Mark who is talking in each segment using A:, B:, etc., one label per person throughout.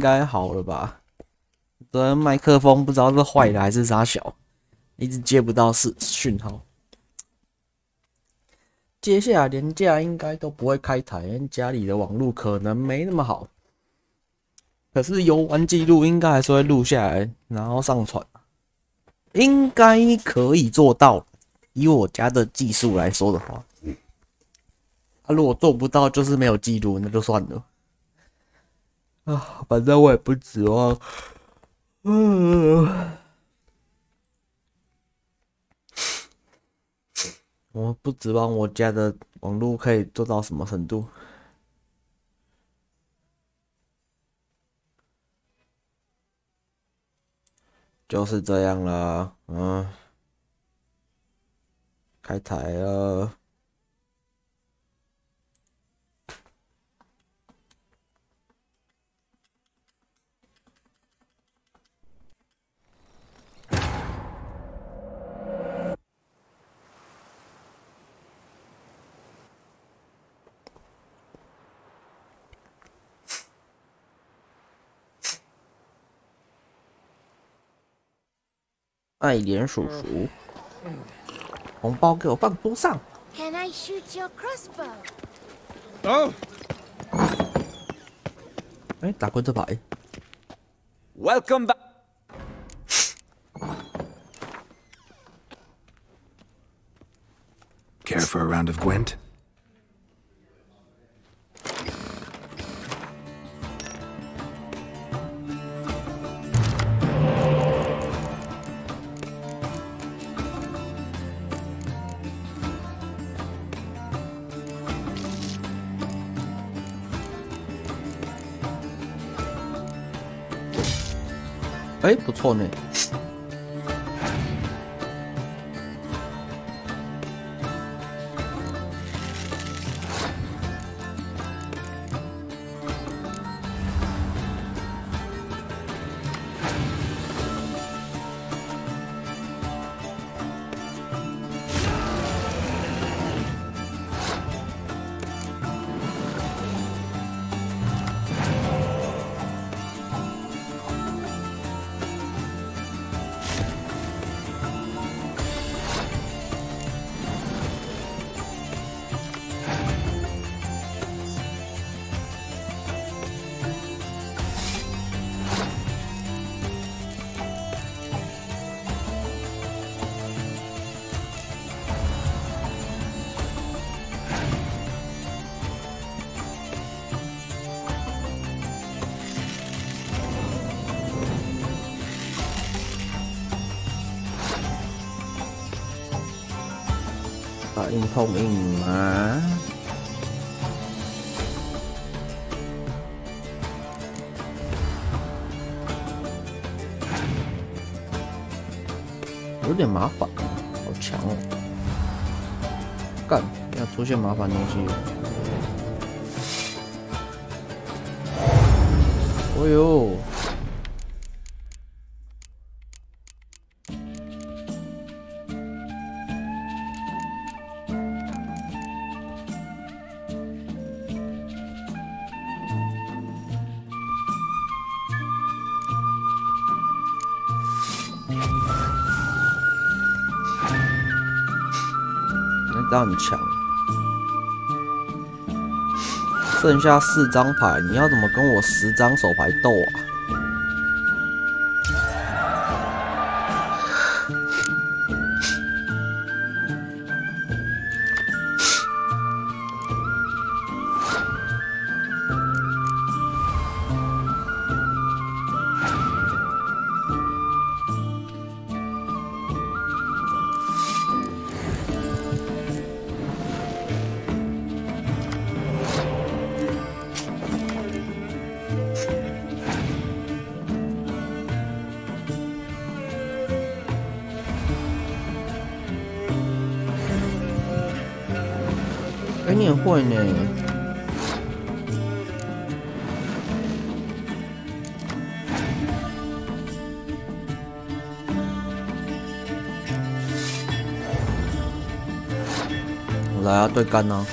A: 该好了吧？这麦克风不知道是坏的还是啥小，一直接不到讯号。接下来连假应该都不会开台，因为家里的网络可能没那么好。可是游玩记录应该还是会录下来，然后上传，应该可以做到。以我家的技术来说的话，如果做不到，就是没有记录，那就算了。反正我也不指望，我不指望我家的网络可以做到什么程度。就是这样啦，开台了。爱莲叔叔，红包给我放桌上。
B: Can I shoot your crossbow?
C: 哦，
A: 打过这牌。
C: Welcome back.
D: Care for a round of Gwent?
A: 哎，不错呢。把硬碰硬嘛。有点麻烦，好强哦！干，要出现麻烦东西了。哦呦！很强，剩下4张牌，你要怎么跟我10张手牌斗啊？你很会呢。我来啊，对干啊！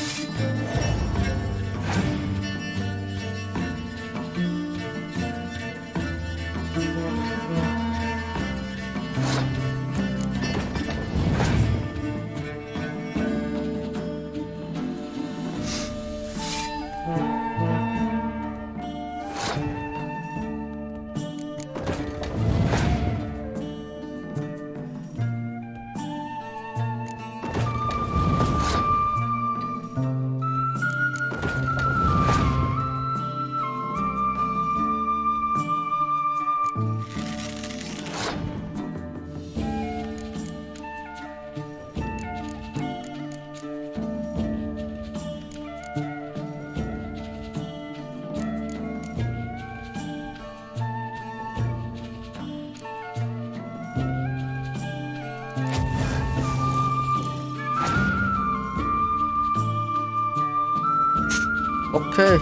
A: OK，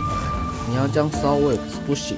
A: 你要这样烧我也是不行。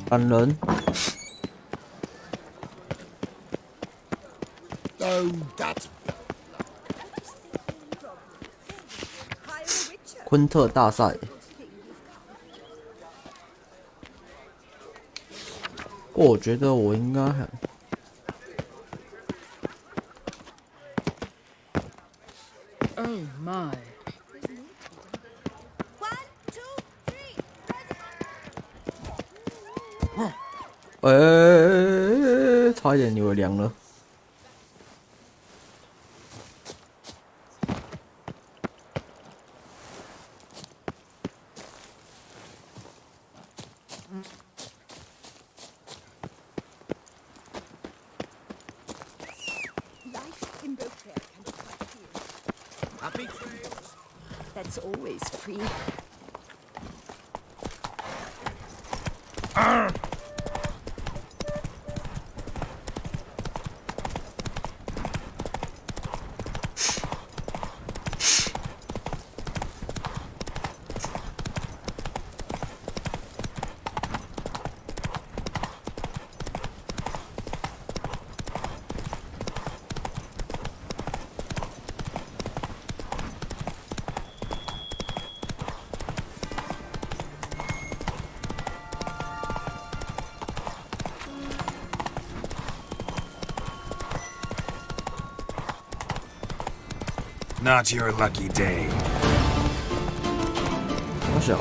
A: 砍人！昆特大赛，我觉得我应该很。
D: Oh my！
A: 差一点以为凉了。
D: That's always free.
C: Not your lucky day.
A: 好小。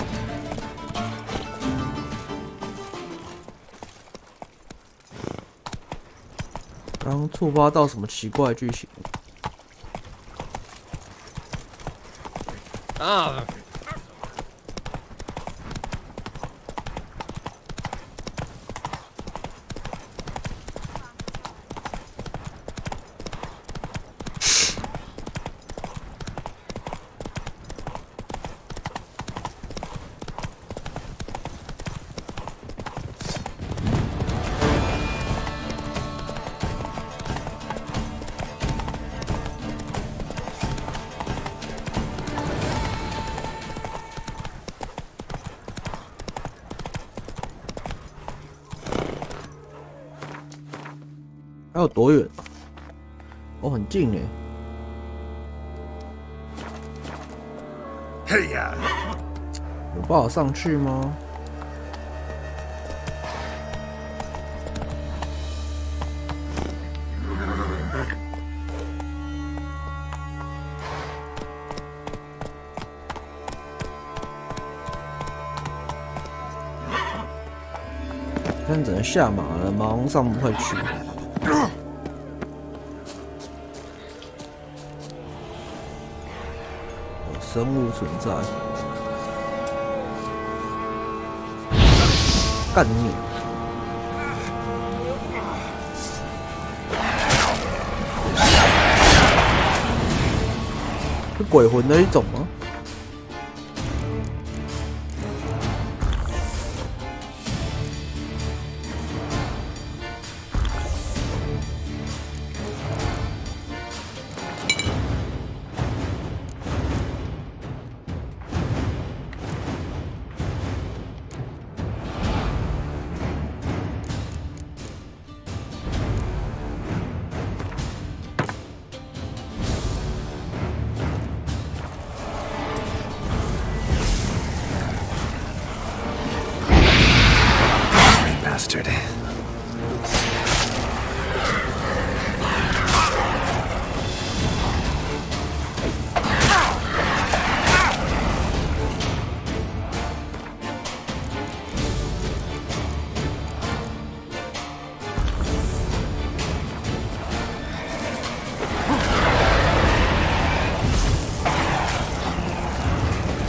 A: 刚触发到什么奇怪剧情？
C: 啊！
A: 还有多远？哦，很近哎。
C: 嘿呀！
A: 有办法上去吗？但只能下马了，马上上不会去。有生物存在，干你！是鬼魂的一种吗？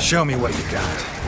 C: Show me what you got.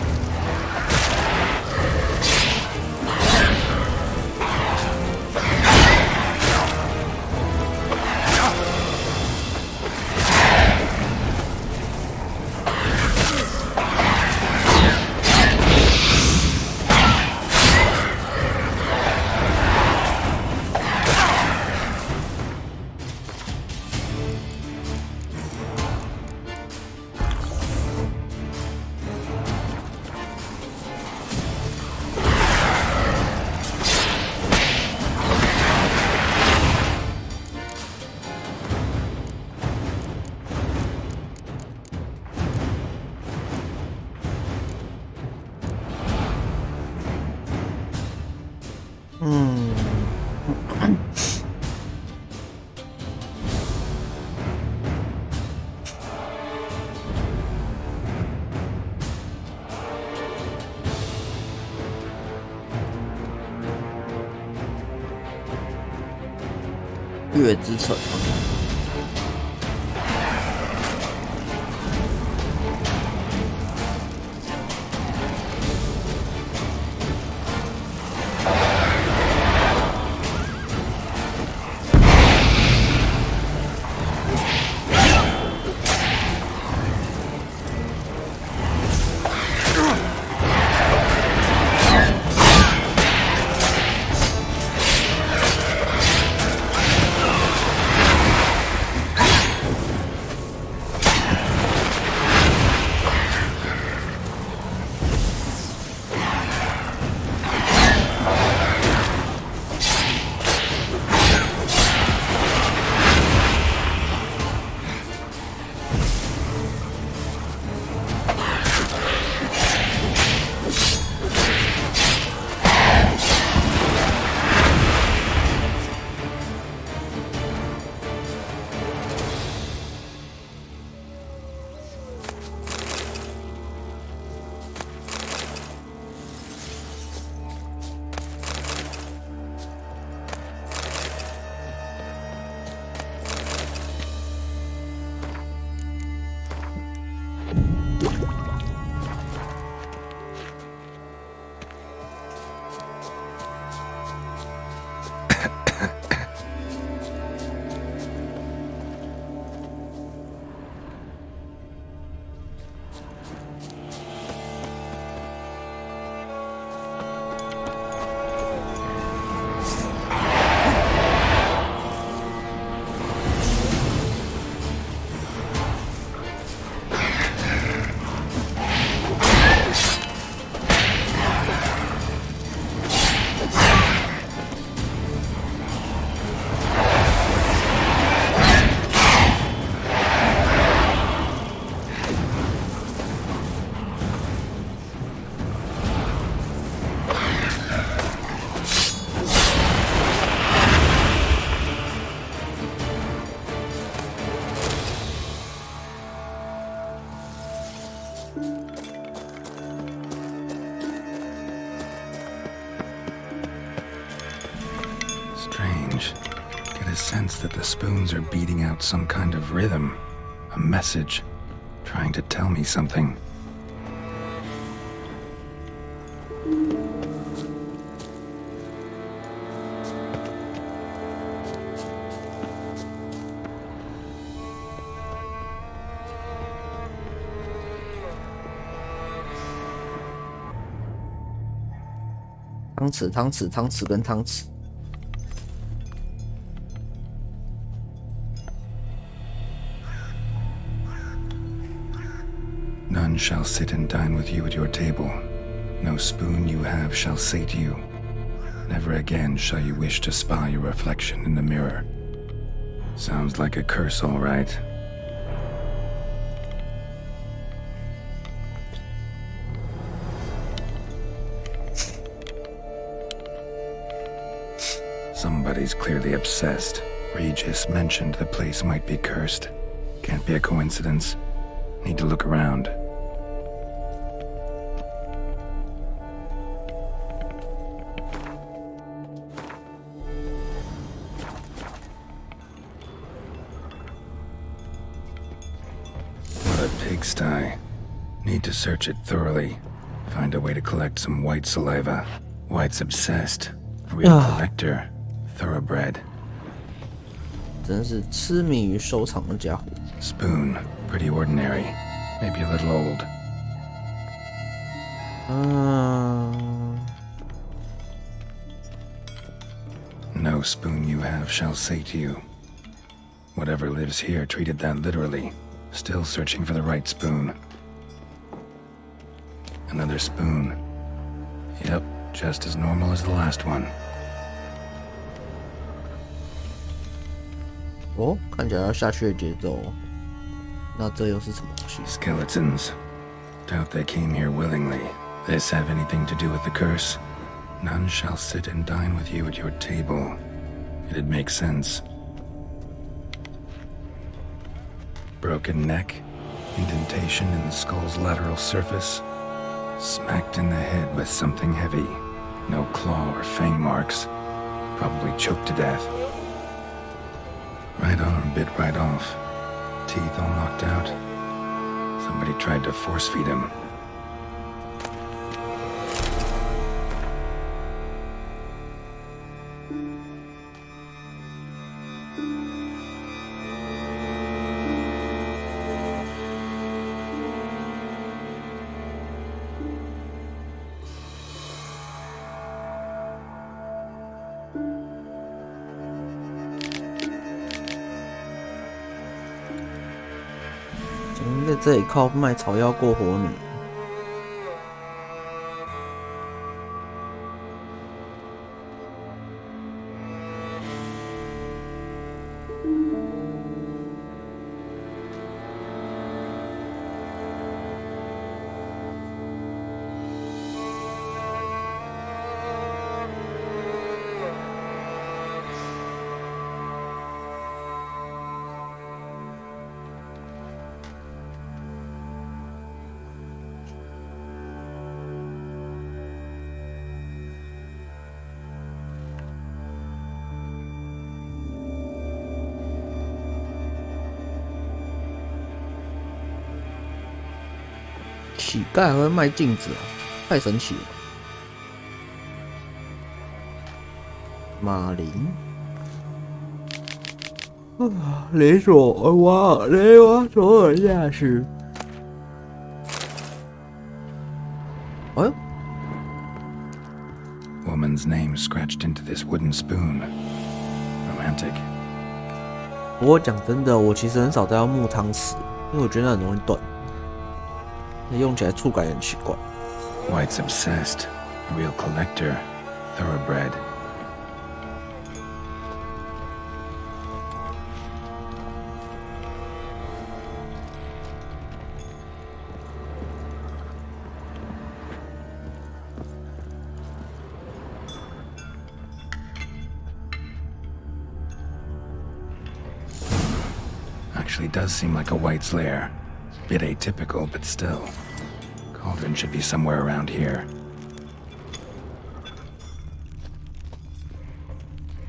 A: 月之城。
C: Strange. Get a sense that the spoons are beating out some kind of rhythm, a message, trying to tell me something.
A: 汤匙、汤匙、汤匙跟汤匙。
C: None shall sit and dine with you at your table. No spoon you have shall sate you. Never again shall you wish to spy your reflection in the mirror. Sounds like a curse, all right. Somebody's clearly obsessed. Regis mentioned the place might be cursed. Can't be a coincidence. Need to look around. What a pigsty. Need to search it thoroughly. Find a way to collect some white saliva. White's obsessed. A real collector. Thoroughbred.
A: 真是痴迷于收藏的家伙。
C: Spoon. Pretty ordinary. Maybe a little old. No spoon you have shall sate you. Whatever lives here treated that literally. Still searching for the right spoon. Another spoon. Yep, just as normal as the last one.
A: 哦，看起来要下去的节奏。那这又是什么东西
C: Skeletons. Doubt they came here willingly. This have anything to do with the curse? None shall sit and dine with you at your table. It'd make sense. Broken neck, indentation in the skull's lateral surface, smacked in the head with something heavy. No claw or fang marks. Probably choked to death. Right arm bit right off. Teeth all knocked out. Somebody tried to force feed him.
A: 在这里靠卖草药过活呢。乞丐还会卖镜子哦，太神奇了！马林，雷索瓦，雷瓦索尔驾驶。哎呦
C: Woman's name scratched into this wooden spoon. Romantic.
A: 不过讲真的，我其实很少在用木汤匙，因为我觉得很容易断。 用起来触感很奇怪。
C: White's obsessed. A real collector. Thoroughbred. Actually does seem like a White's lair. Bit atypical, but still. Cauldron should be somewhere around here.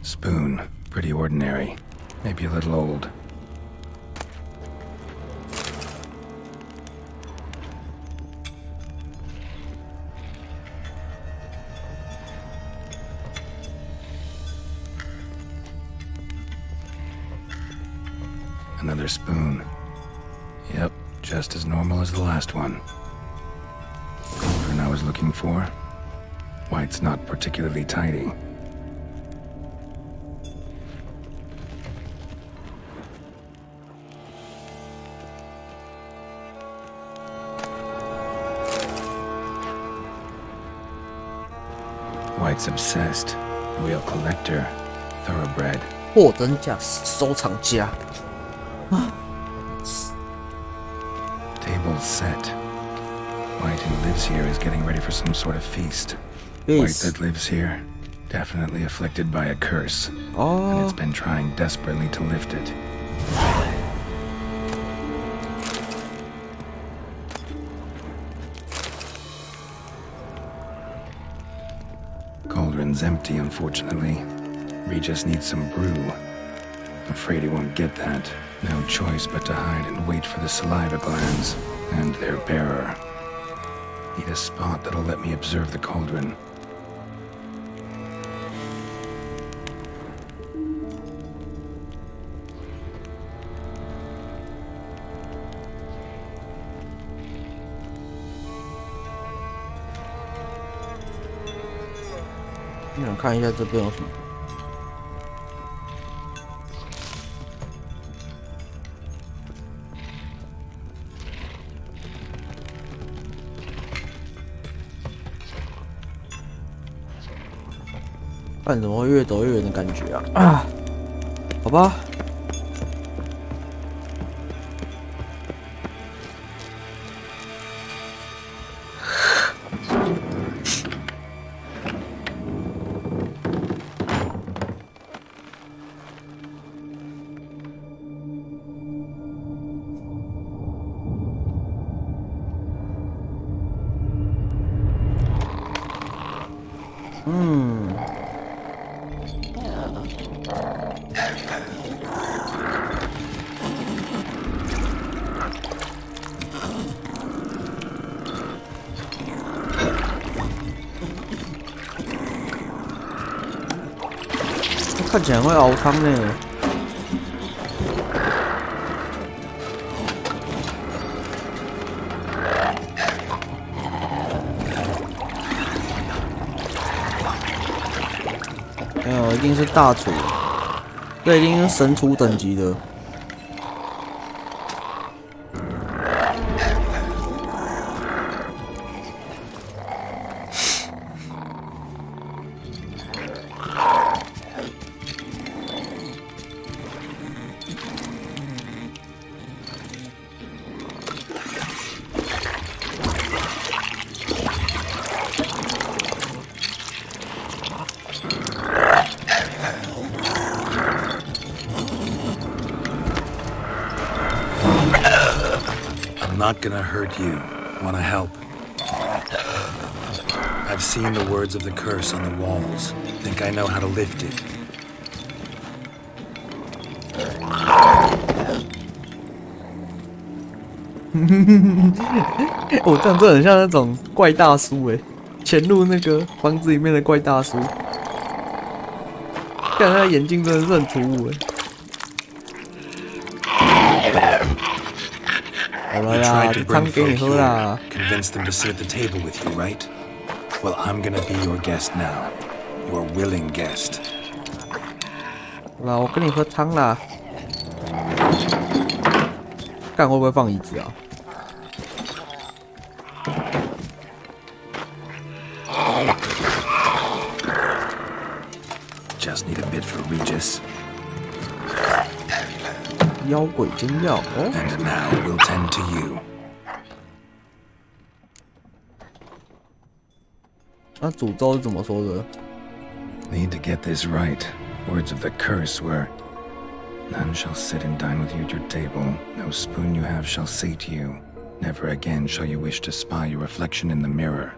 C: Spoon. Pretty ordinary. Maybe a little old. Another spoon. Yep. Just as normal as the last one. Cauldron I was looking for. White's not particularly tidy. White's obsessed. Real collector. Thoroughbred.
A: 货真价实，收藏家。
C: Table set. White who lives here is getting ready for some sort of feast.
A: Yes.
C: White that lives here, definitely afflicted by a curse. And
A: Oh，
C: it's been trying desperately to lift it. Cauldron's empty, unfortunately. Regis needs some brew. Afraid he won't get that. No choice but to hide and wait for the saliva glands and their bearer. Need a spot that'll let me observe the cauldron.
A: 我想看一下这边有什么。看怎么会越走越远的感觉啊！啊，好吧。看起来会熬汤呢。没有，一定是大厨，这一定是神厨等级的。
C: Not gonna hurt you. Wanna help? I've seen the words of the curse on the walls. Think I know how to lift it.
A: 我这样真的很像那种怪大叔哎，潜入那个房子里面的怪大叔。看他的眼睛真的是很突兀哎。好了呀，汤给你喝啦。
C: Convince them to sit at the table with you, right? Well, I'm gonna be your guest now, your willing guest.
A: 好啦，我跟你喝汤啦。看会不会放椅子啊？
C: Just need a bit for Regis.
A: 妖鬼精药哦。
C: And now we'll tend to you.
A: 那诅咒是怎么说的
C: Need to get this right. Words of the curse were, "None shall sit and dine with you at your table. No spoon you have shall sate you. Never again shall you wish to spy your reflection in the mirror."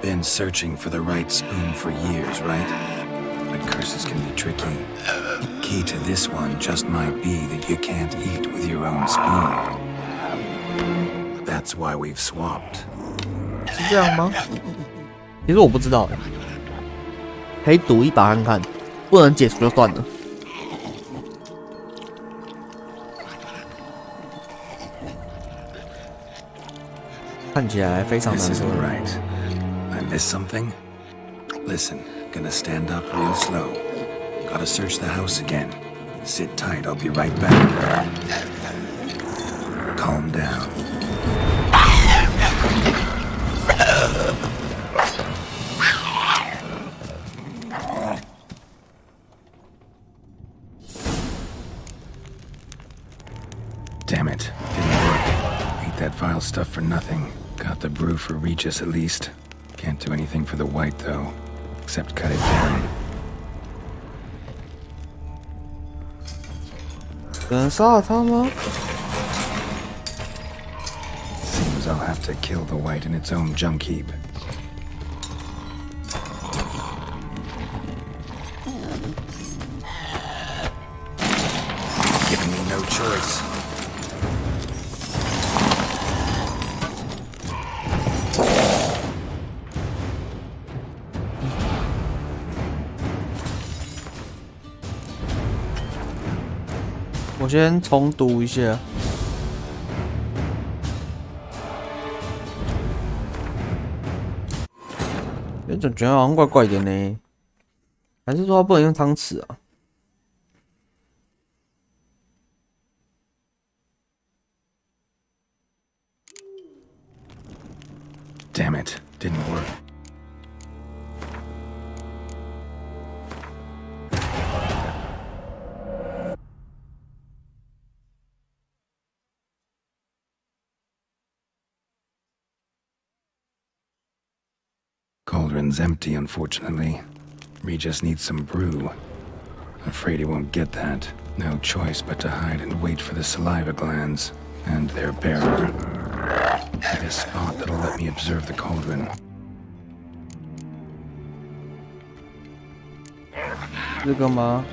C: Been searching for the right spoon for years, right? But curses can be tricky. Key to this one just might be that you can't eat with your own spoon. That's why we've swapped.
A: 是这样吗？其实我不知道，可以赌一把看看，不能解除就算了。看起来非常难
C: This
A: 喝。
C: isn't right. I missed something? Listen, gonna stand up real slow. Gotta search the house again. Sit tight, I'll be right back. Calm down. Damn it, didn't work. Ate that vile stuff for nothing. Got the brew for Regis at least. Can't do anything for the white though, except cut it down.
A: 有人杀了他吗？
C: Seems I'll have to kill the white in its own junk heap.
A: 我先重读一下。总觉得好像怪怪的呢，还是说它不能用汤匙啊？
C: Damn it, didn't work. Cauldron's empty, unfortunately. We just need some brew. Afraid he won't get that. No choice but to hide and wait for the saliva glands and their bearer. At a spot that'll let me observe the cauldron.
A: 这个吗？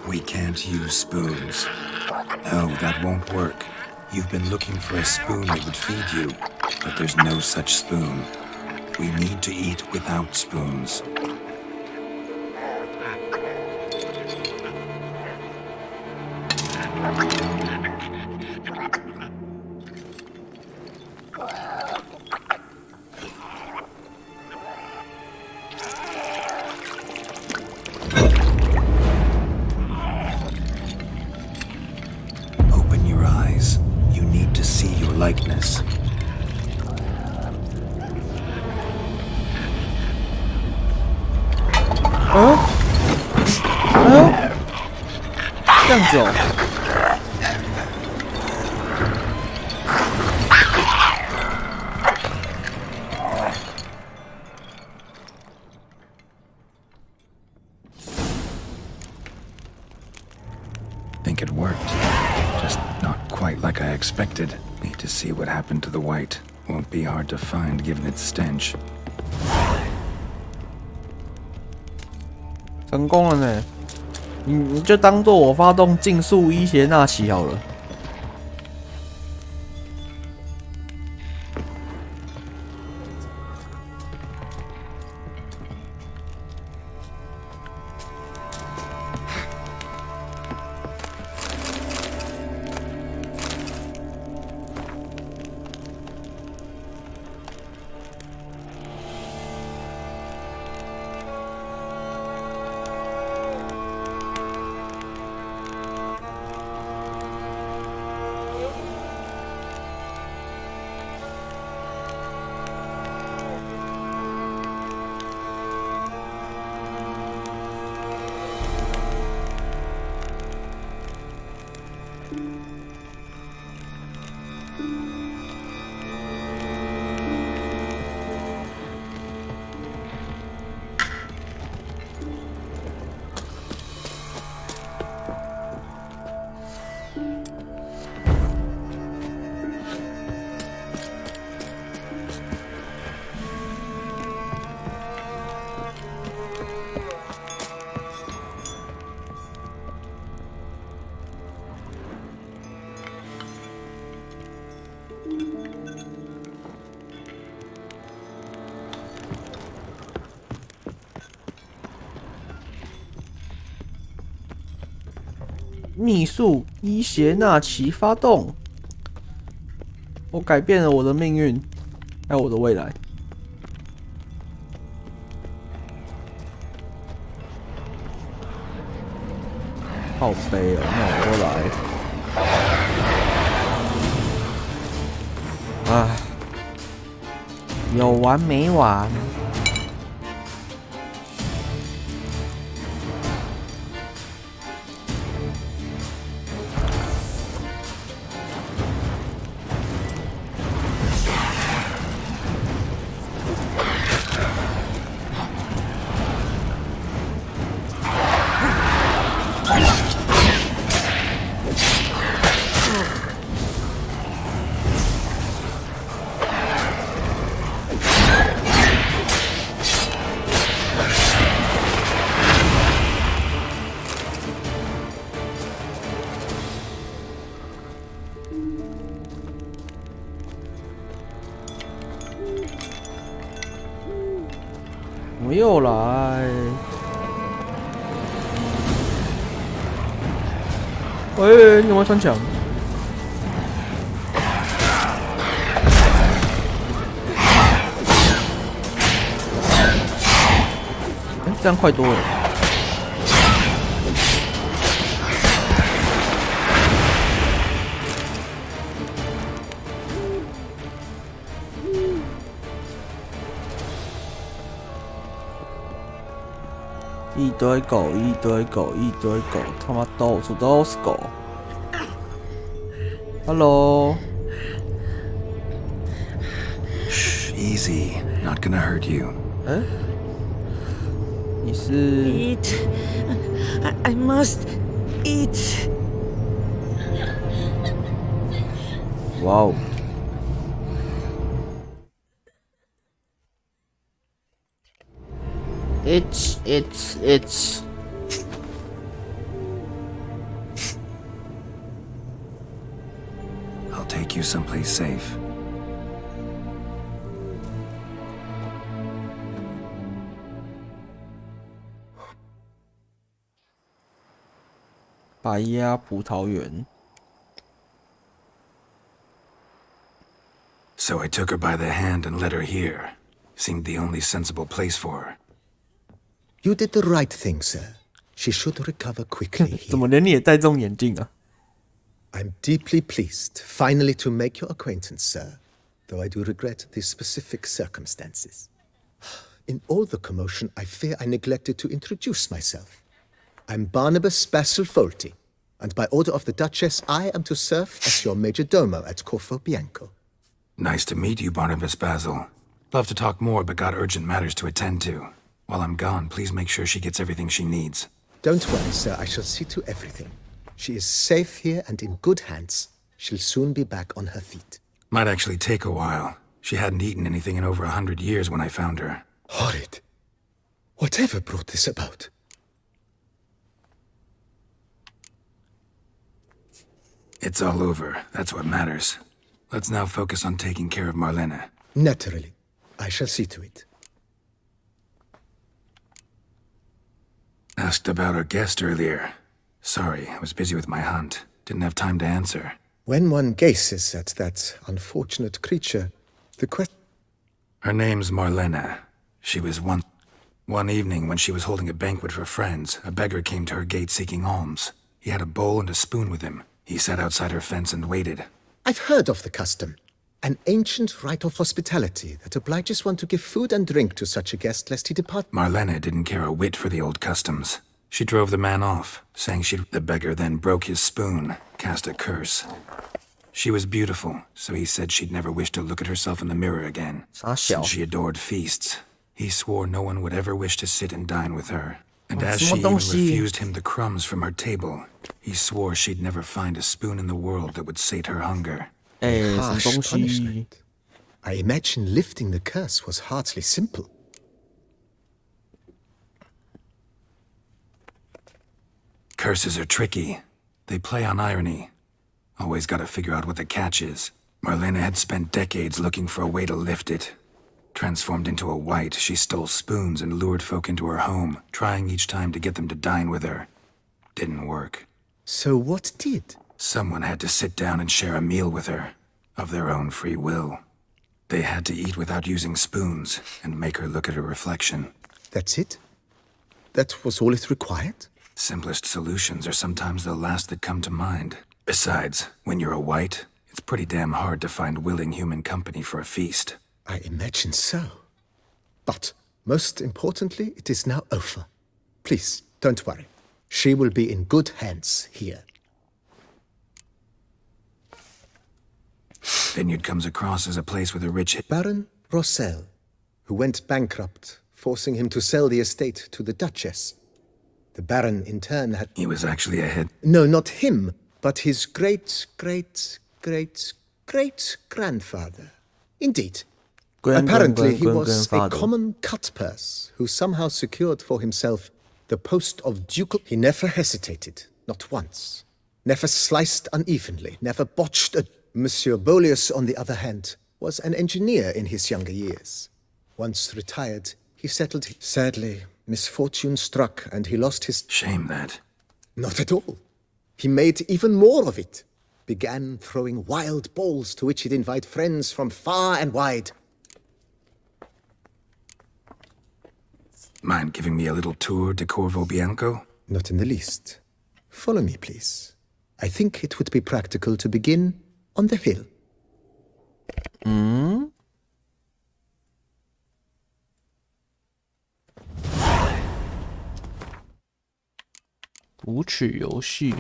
C: We can't use spoons. No, that won't work. You've been looking for a spoon that would feed you, but there's no such spoon. We need to eat without spoons. Open your eyes. You need to see your likeness.
A: 这样子哦。
C: Think it worked. Just not quite like I expected. Need to see what happened to the white. Won't be hard to find given its stench.
A: 成功了呢，你就当做我发动竞速伊邪那岐好了。秘术伊邪那岐发动，我改变了我的命运，还有我的未来。好悲哦，那我都来。唉，有完没完？ 我又来。喂，你有没有穿墙？这样快多了。一堆狗，一堆狗，一堆狗，他妈到处都是狗。Hello。
C: Shh, easy. Not gonna hurt you.
A: 哎，你是
D: Eat. I must eat.
A: 哇哦！ It's.
C: I'll take you someplace safe.
A: 白鸭葡萄园。
C: So I took her by the hand and led her here. Seemed the only sensible place for her.
E: You did the right thing, sir. She should recover quickly.
A: 怎么连你也戴这种眼镜啊？
E: I'm deeply pleased, finally, to make your acquaintance, sir. Though I do regret the specific circumstances. In all the commotion, I fear I neglected to introduce myself. I'm Barnabas Basilfolti, and by order of the Duchess, I am to serve as your major domo at Corfo Bianco.
C: Nice to meet you, Barnabas Basil. Love to talk more, but got urgent matters to attend to. While I'm gone, please make sure she gets everything she needs.
E: Don't worry, sir. I shall see to everything. She is safe here and in good hands. She'll soon be back on her feet.
C: Might actually take a while. She hadn't eaten anything in over 100 years when I found her.
E: Horrid. Whatever brought this about?
C: It's all over. That's what matters. Let's now focus on taking care of Marlene.
E: Naturally. I shall see to it.
C: Asked about our guest earlier. Sorry, I was busy with my hunt. Didn't have time to answer.
E: When one gazes at that unfortunate creature, the question...
C: Her name's Marlene. She was one evening when she was holding a banquet for friends, a beggar came to her gate seeking alms. He had a bowl and a spoon with him. He sat outside her fence and waited.
E: I've heard of the custom. An ancient rite of hospitality that obliges one to give food and drink to such a guest lest he depart.
C: Marlene didn't care a whit for the old customs. She drove the man off, saying she'd... The beggar then broke his spoon, cast a curse. She was beautiful, so he said she'd never wish to look at herself in the mirror again. Since she adored feasts, he swore no one would ever wish to sit and dine with her. And as she even refused him the crumbs from her table, he swore she'd never find a spoon in the world that would sate her hunger.
E: Harsh punishment. I imagine lifting the curse was hardly simple.
C: Curses are tricky. They play on irony. Always gotta figure out what the catch is. Marlene had spent decades looking for a way to lift it. Transformed into a wight, she stole spoons and lured folk into her home, trying each time to get them to dine with her. Didn't work.
E: So what did?
C: Someone had to sit down and share a meal with her, of their own free will. They had to eat without using spoons, and make her look at her reflection.
E: That's it? That was all it required?
C: Simplest solutions are sometimes the last that come to mind. Besides, when you're a wight, it's pretty damn hard to find willing human company for a feast.
E: I imagine so. But, most importantly, it is now over. Please, don't worry. She will be in good hands here.
C: Vineyard comes across as a place with a rich...
E: Baron Rossel, who went bankrupt, forcing him to sell the estate to the Duchess. The Baron, in turn, had...
C: He was actually a head...
E: No, not him, but his great-great-great-great-grandfather. Indeed. Apparently, he was a common cutpurse who somehow secured for himself the post of ducal... He never hesitated, not once. Never sliced unevenly, never botched a... Monsieur Bolius, on the other hand, was an engineer in his younger years. Once retired, he settled... Sadly, misfortune struck and he lost his...
C: Shame that.
E: Not at all. He made even more of it, began throwing wild balls to which he'd invite friends from far and wide.
C: Mind giving me a little tour de Corvo Bianco?
E: Not in the least. Follow me, please. I think it would be practical to begin on the hill.
A: 读取游戏。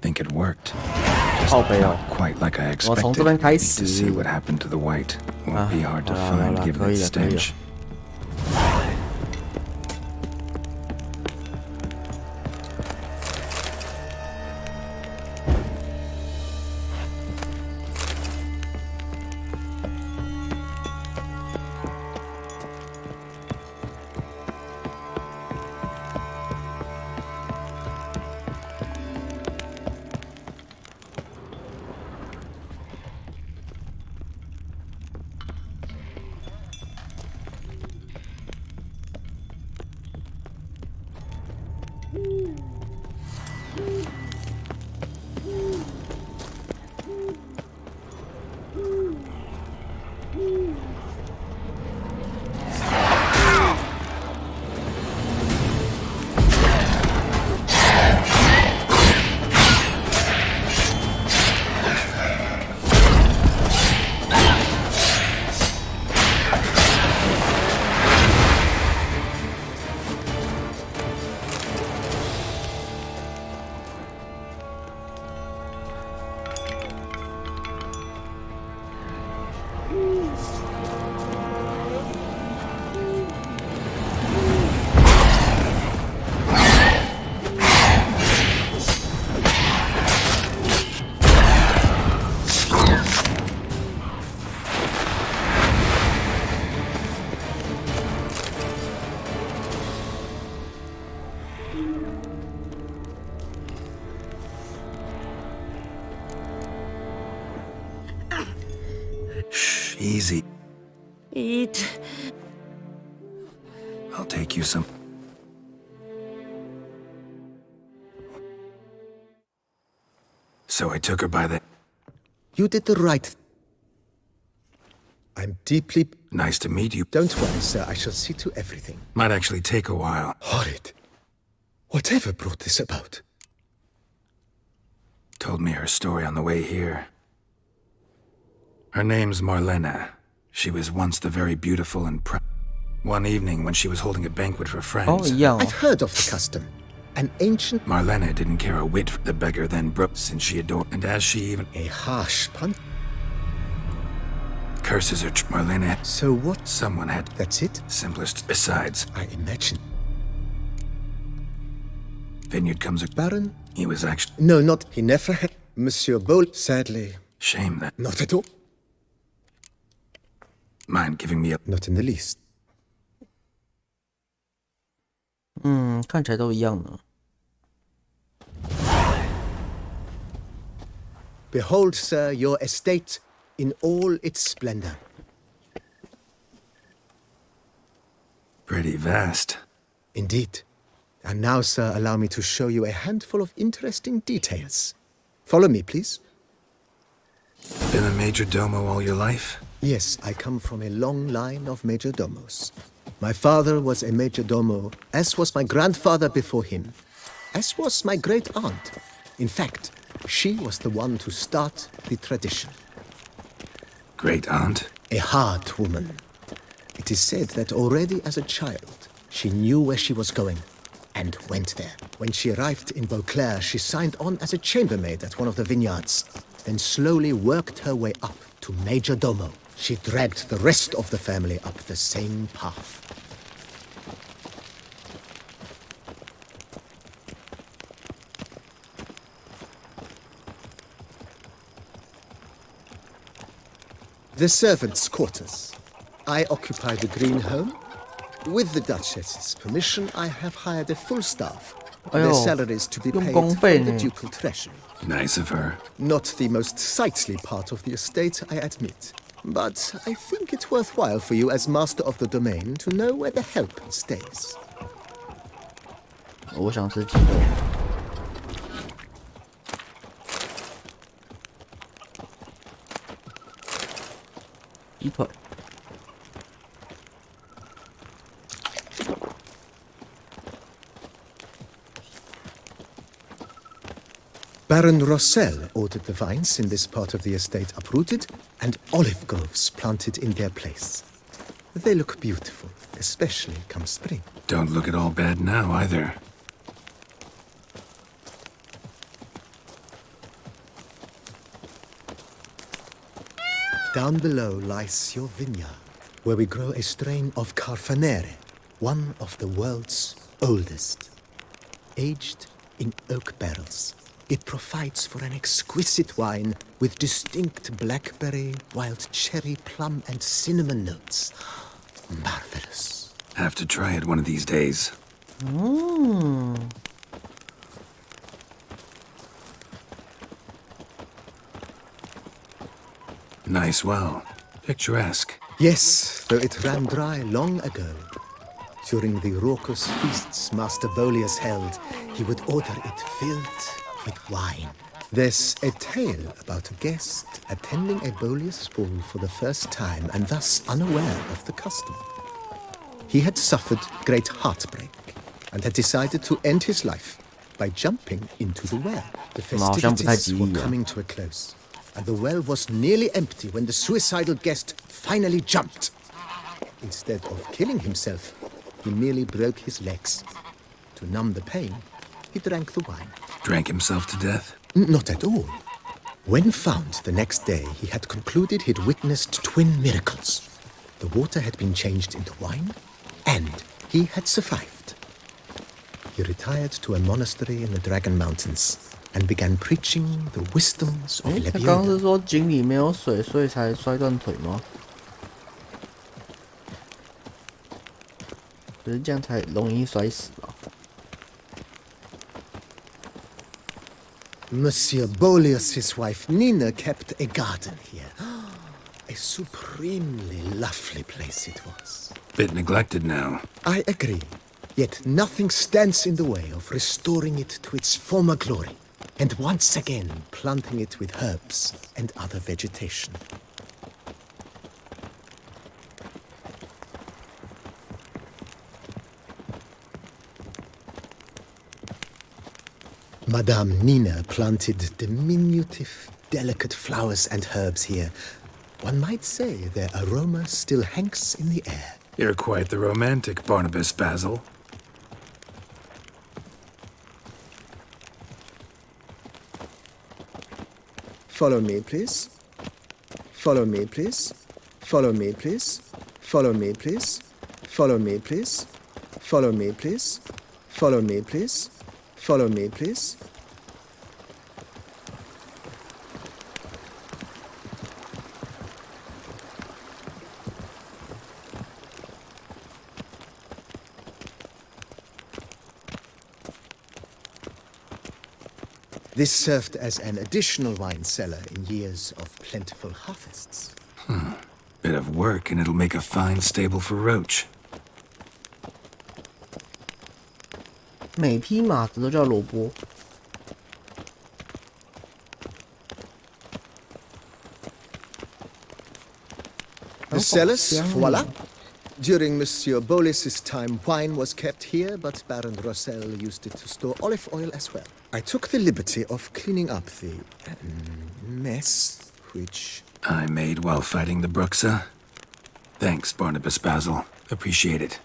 C: Think it worked.
A: 靠背哦，
C: Not quite like I
A: 我
C: expected.
A: 从这边开
C: Need to see
A: 始。
C: what happened to the white. Won't be hard to
A: 好啦
C: find
A: 好啦
C: given
A: 可以
C: its
A: 了可以了
C: stench. Shh, easy.
D: Eat.
C: I'll take you some. So I took her by the...
E: You did the right. I'm deeply...
C: Nice to meet you.
E: Don't worry, sir. I shall see to everything.
C: Might actually take a while.
E: Horrid. Whatever brought this about?
C: Told me her story on the way here. Her name's Marlena. She was once the very beautiful and proud. One evening when she was holding a banquet for
A: 哦，
C: friends,
A: 一样哦
E: I've。heard of the custom. An ancient...
C: Marlena didn't care a whit for the beggar then broke since she adored, and as she even
E: A harsh pun.
C: curses her, Marlena,
E: So what?
C: someone had
E: That's it?
C: simplest. Besides,
E: I imagine.
C: Vineyard comes a
E: Baron?
C: He was actually
E: No, not... He never had... Monsieur Bol... Sadly,
C: shame that.
E: not at all.
C: Mind giving me a...
E: Not in the least.
A: 看起来都一样呢。
E: Behold, sir, your estate in all its splendor.
C: Pretty vast.
E: Indeed. And now, sir, allow me to show you a handful of interesting details. Follow me, please.
C: Been a major domo all your life?
E: Yes, I come from a long line of majordomos. My father was a majordomo, as was my grandfather before him, as was my great-aunt. In fact, she was the one to start the tradition.
C: Great aunt?
E: A hard woman. It is said that already as a child, she knew where she was going and went there. When she arrived in Beauclair, she signed on as a chambermaid at one of the vineyards, then slowly worked her way up to majordomo. She dragged the rest of the family up the same path. The servants' quarters. I occupy the green home. With the Duchess's permission, I have hired a full staff. their salaries to be paid from the ducal treasury.
C: Nice of her.
E: Not the most sightly part of the estate, I admit. But I think it's worthwhile for you as master of the domain to know where the help stays.
A: 我想吃鸡肉。鸡腿。
E: Baron Rossel ordered the vines in this part of the estate uprooted and olive groves planted in their place. They look beautiful, especially come spring.
C: Don't look at all bad now, either.
E: Down below lies your vineyard, where we grow a strain of Carfanere, one of the world's oldest. Aged in oak barrels, it provides for an exquisite wine with distinct blackberry, wild cherry, plum, and cinnamon notes. Marvelous.
C: Have to try it one of these days. Nice well. Picturesque.
E: Yes, though it ran dry long ago. During the raucous feasts Master Bolius held, he would order it filled with wine. There's a tale about a guest attending a Bolius ball for the first time and thus unaware of the custom. He had suffered great heartbreak and had decided to end his life by jumping into the well. The festivities were coming to a close, and the well was nearly empty when the suicidal guest finally jumped. Instead of killing himself, he merely broke his legs. To numb the pain, he drank the wine.
C: Drank himself to death?
E: Not at all. When found the next day, he had concluded he'd witnessed twin miracles. The water had been changed into wine, and he had survived. He retired to a monastery in the Dragon Mountains and began preaching the wisdoms of
A: 他刚刚是说井里没有水，所以才摔断腿吗？可是这样才容易摔死吧？
E: Monsieur Bolius's wife Nina kept a garden here. A supremely lovely place it was.
C: Bit neglected now.
E: I agree. Yet nothing stands in the way of restoring it to its former glory, and once again planting it with herbs and other vegetation. Madame Nina planted diminutive, delicate flowers and herbs here. One might say their aroma still hangs in the air.
C: You're quite the romantic, Barnabas Basil.
E: Follow me, please. Follow me, please. Follow me, please. Follow me, please. Follow me, please. Follow me, please. Follow me, please. Follow me, please. This served as an additional wine cellar in years of plentiful harvests.
C: Bit of work and it'll make a fine stable for Roach.
A: 每匹马子都叫萝卜。
E: The cellars, voila. During Monsieur Bolis's time, wine was kept here, but Baron Rossel used it to store olive oil as well. I took the liberty of cleaning up the mess, which
C: I made while fighting the Bruxa. Thanks, Barnabas Basil. Appreciate it.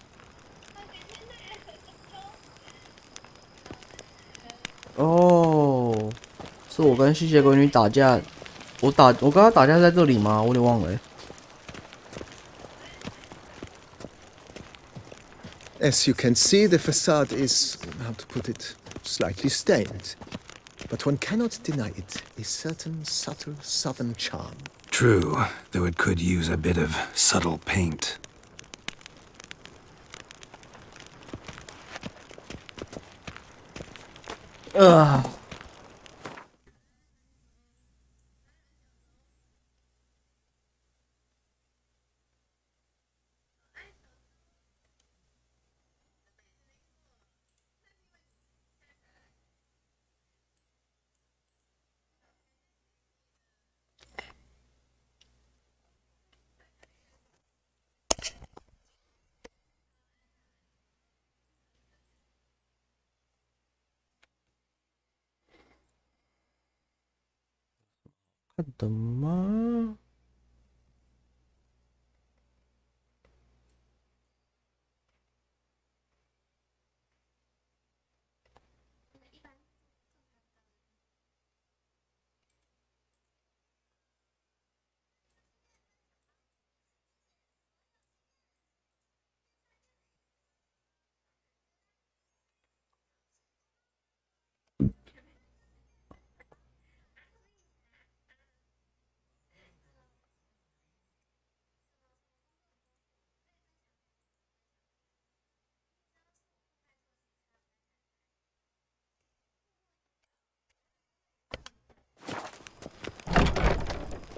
A: 哦，是我跟吸血鬼女打架，我跟她打架在这里吗？我有点忘了欸。
E: As you can see, the facade is, how to put it, slightly stained. But one cannot deny it a certain subtle southern charm.
C: True, though it could use a bit of subtle paint.
A: 看的吗？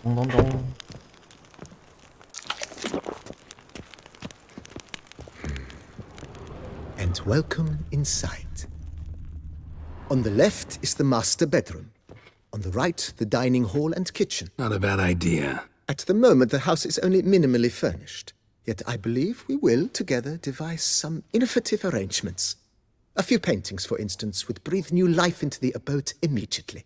A: 咚咚咚。
E: And welcome inside. On the left is the master bedroom. On the right, the dining hall and kitchen.
C: Not a bad idea.
E: At the moment, the house is only minimally furnished. Yet I believe we will, together, devise some innovative arrangements. A few paintings, for instance, would breathe new life into the abode immediately.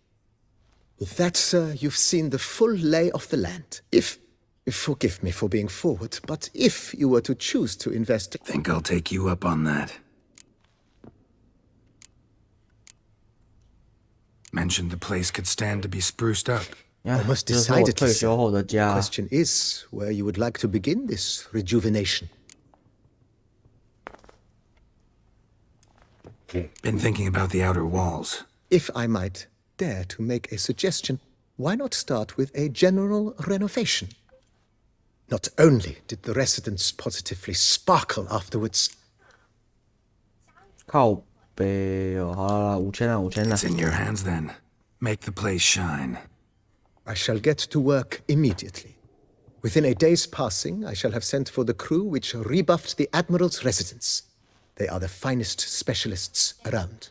E: With that, sir, you've seen the full lay of the land. Forgive me for being forward, but if you were to choose to invest...
C: Think I'll take you up on that. Mentioned the place could stand to be spruced up.
E: Almost
A: 这是我
E: decidedly,
A: 退休
E: sir.
A: 后的
E: The
A: 家。
E: question is where you would like to begin this rejuvenation.
C: Been thinking about the outer walls.
E: If I might dare to make a suggestion, why not start with a general renovation? Not only did the residents positively sparkle afterwards...
A: 靠北哦，好了，5000了，5000了
C: It's。in your hands then. Make the place shine.
E: I shall get to work immediately. Within a day's passing, I shall have sent for the crew which rebuffed the Admiral's residence. They are the finest specialists around.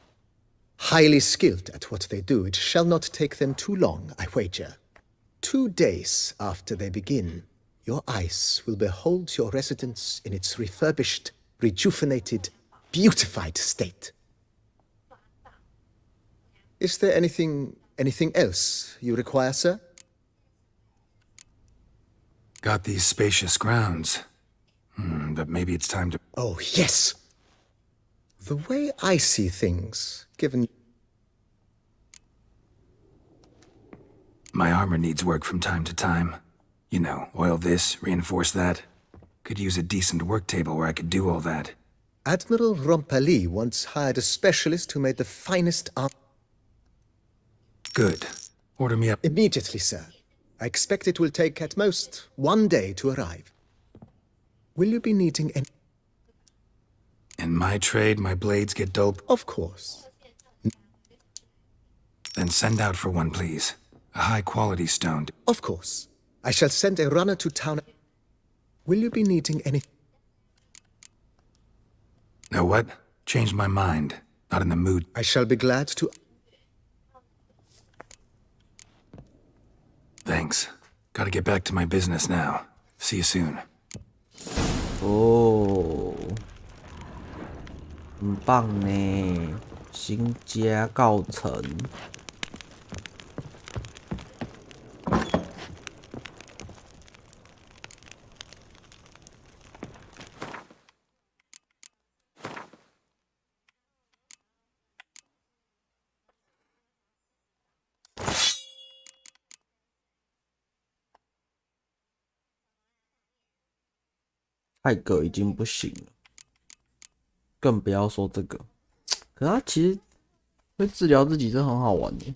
E: Highly skilled at what they do, it shall not take them too long, I wager. 2 days after they begin, your eyes will behold your residence in its refurbished, rejuvenated, beautified state. Is there anything else you require, sir?
C: Got these spacious grounds. But maybe it's time to...
E: Oh, yes! The way I see things, given...
C: My armor needs work from time to time. You know, oil this, reinforce that. Could use a decent work table where I could do all that.
E: Admiral Rompali once hired a specialist who made the finest armor.
C: Good. Order me up.
E: Immediately, sir. I expect it will take at most 1 day to arrive. Will you be needing any...
C: In my trade, my blades get dull.
E: Of course.
C: Then send out for one, please. A high-quality stone.
E: Of course. I shall send a runner to town. Will you be needing any...
C: Know what? Changed my mind. Not in the mood.
E: I shall be glad to...
C: Thanks. Gotta get back to my business now. See you soon.
A: 哦，很棒呢，新家告成。泰戈已经不行了，更不要说这个。可是他其实会治疗自己，真的很好玩耶。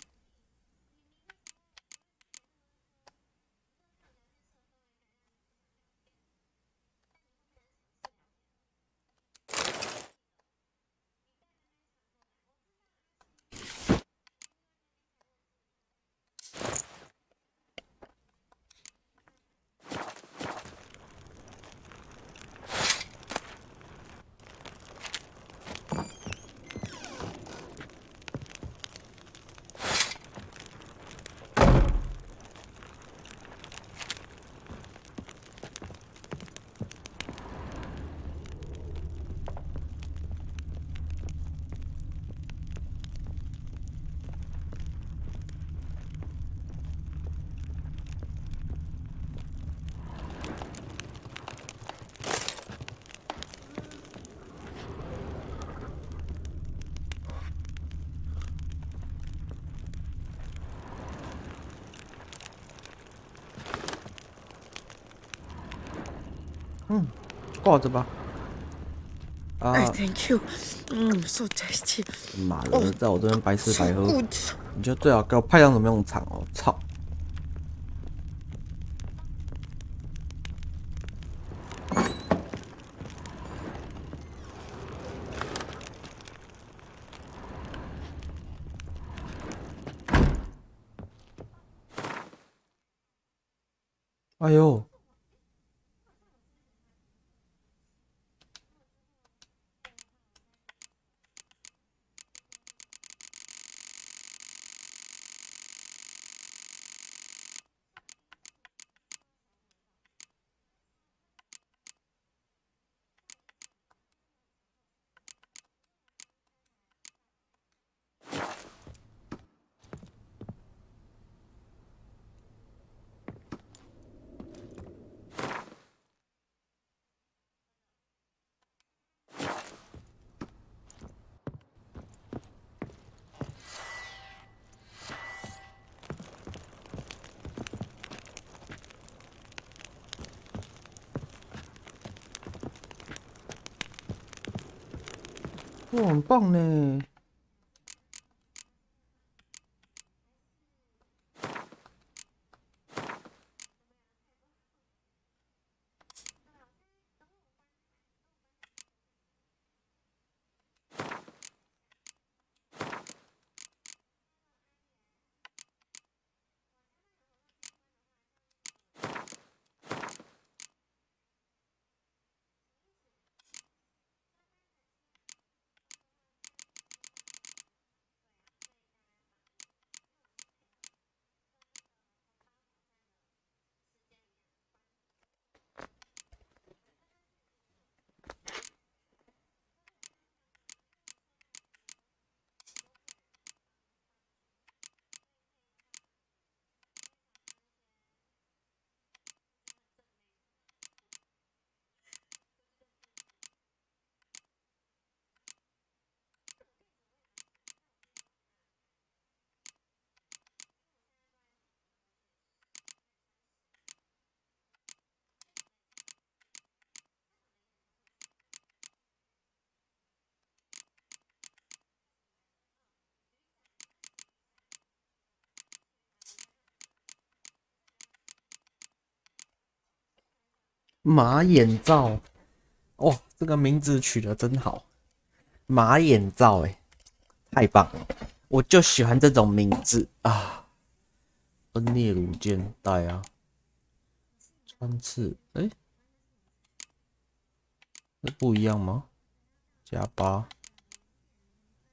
A: 挂着吧。啊
D: Thank you. So tasty.
A: 妈的，在我这边白吃白喝，
D: Good.
A: 你就最好给我派上什么用场哦！操！哎呦！哇，很棒呢！马眼罩，哦，这个名字取得真好，马眼罩，太棒了！我就喜欢这种名字啊！恩烈乳肩带啊，穿刺，这不一样吗？加8，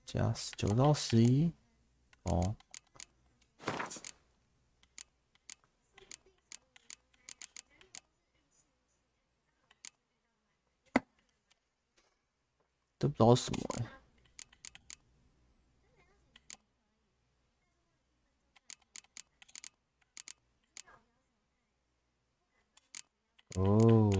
A: 加9到11，哦。这不知道什么哦。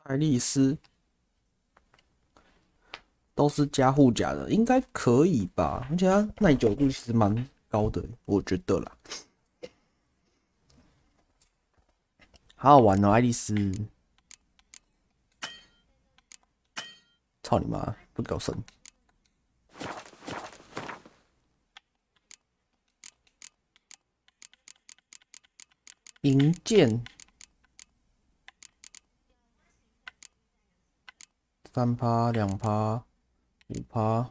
A: 爱丽丝都是加护甲的，应该可以吧？而且它耐久度其实蛮高的，我觉得啦。好好玩哦，爱丽丝！操你妈！不给我生！银剑。3%、2%、5%。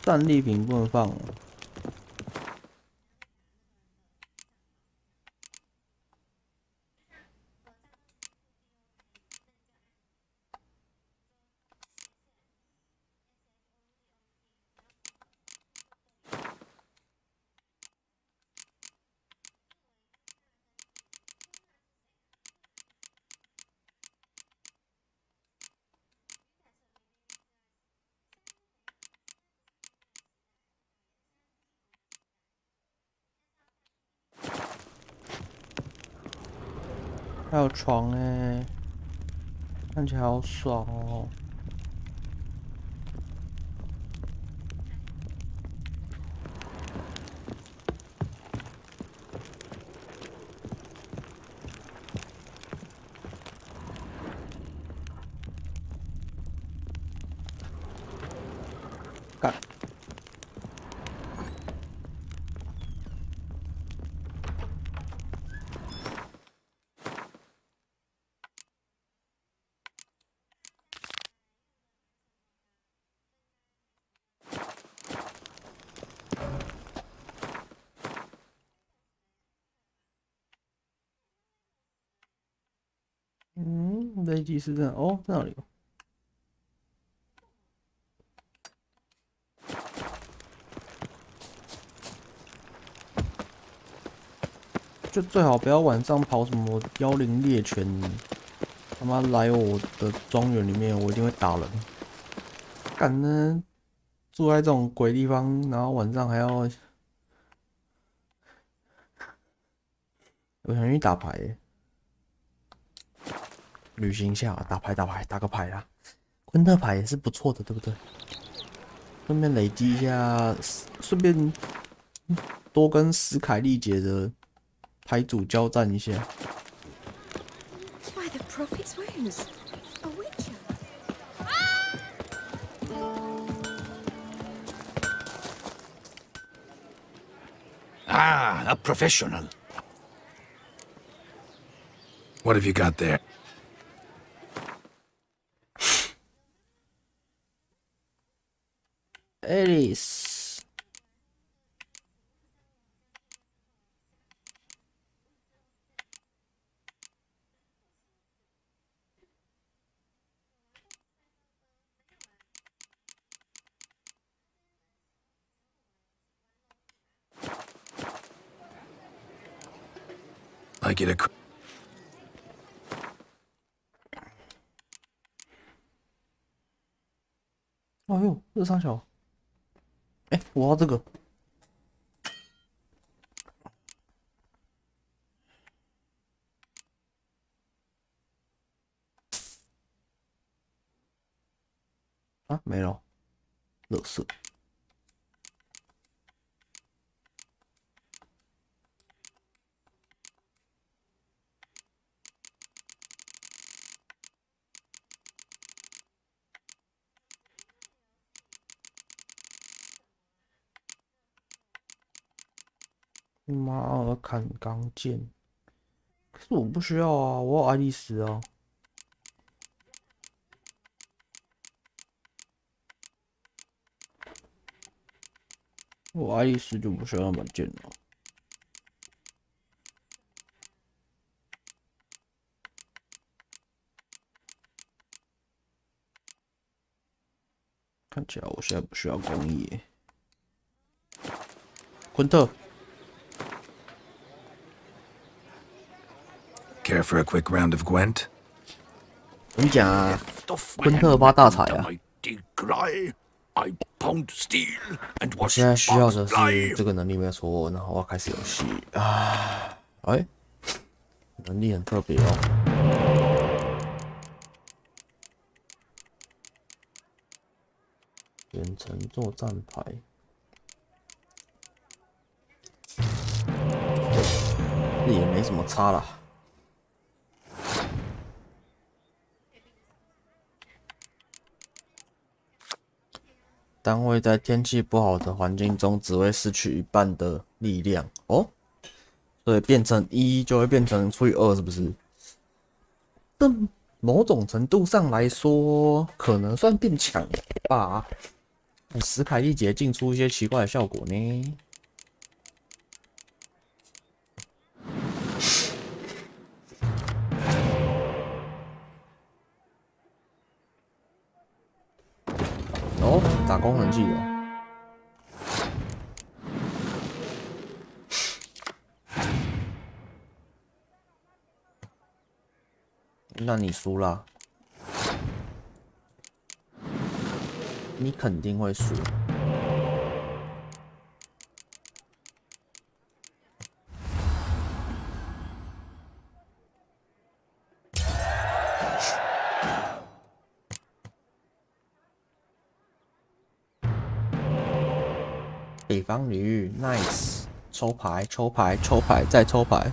A: 战利品不能放。还有床哎，看起来好爽哦！干！雷吉斯镇哦，在哪里？就最好不要晚上跑什么妖灵猎犬，他妈来我的庄园里面，我一定会打人。干呢，住在这种鬼地方，然后晚上还要，我想去打牌耶，旅行一下，打牌，打个牌啦。昆特牌也是不错的，对不对？顺便累积一下，顺便多跟史凯利姐的牌主交战一下。
D: Why the prophet's wounds? A witcher.
C: Ah, a professional. What have you got there?
A: Alice，
C: Like you to.
A: 哎呦，这三小，哎，我要这个。啊，没了，垃圾。马尔坎钢剑，可是我不需要啊，我有爱丽丝啊。我爱丽丝就不需要那把剑了。看起来我现在不需要工艺。昆特
C: Care for a quick round of Gwent?
A: 你讲啊，昆特发大财啊！我现在需要的是这个能力没有错，然后我要开始游戏啊！哎，能力很特别哦。远程作战牌，这也没什么差啦。单位在天气不好的环境中只会失去一半的力量哦，所以变成1就会变成除以2，是不是？但某种程度上来说，可能算变强吧。史凯利姐进出一些奇怪的效果呢。哦，打功能器哦。那你输了，你肯定会输。北方驴 ，nice， 抽牌，抽牌，抽牌，再抽牌。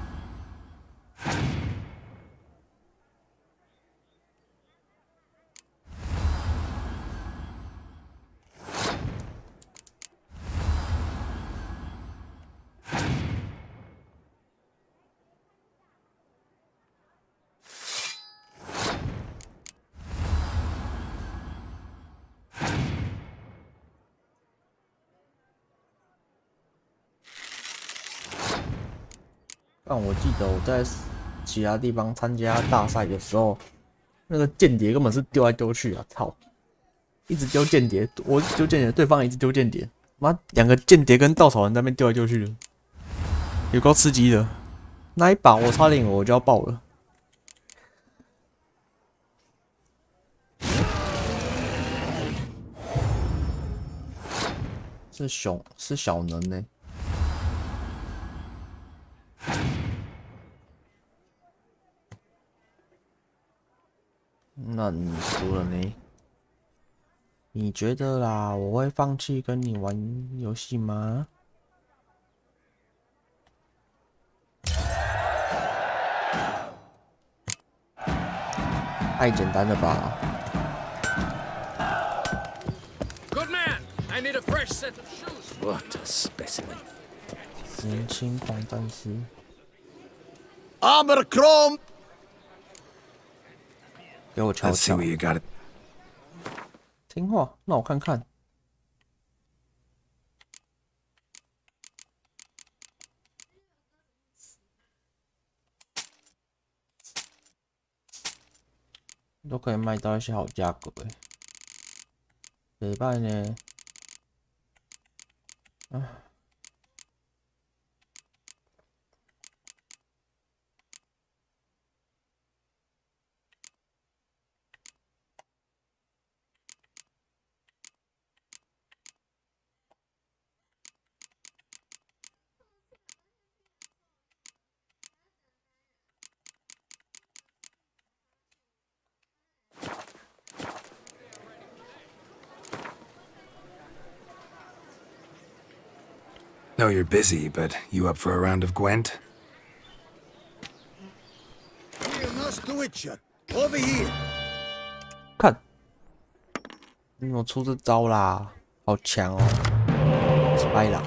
A: 但我记得我在其他地方参加大赛的时候，那个间谍根本是丢来丢去啊！操，一直丢间谍，我丢间谍，对方一直丢间谍，妈，2个间谍跟稻草人在那边丢来丢去的，有够刺激的。那一把我差点我就要爆了。是小能呢。那你输了呢？你觉得啦，我会放弃跟你玩游戏吗？太简单了吧
F: Good man, I need a fresh set of shoes.
C: What a specimen.
A: 年轻狂战士。
E: Armor Chrome!
A: 给我瞧
C: Let's see
A: 瞧
C: what。you got.
A: 听话，那我看看。都可以卖到一些好价格诶，礼拜呢？啊。
C: Know you're busy, but you up for a round of Gwent?
E: Here, Master Witcher, over here.
A: 看，你有出这招啦，好强哦！掰啦，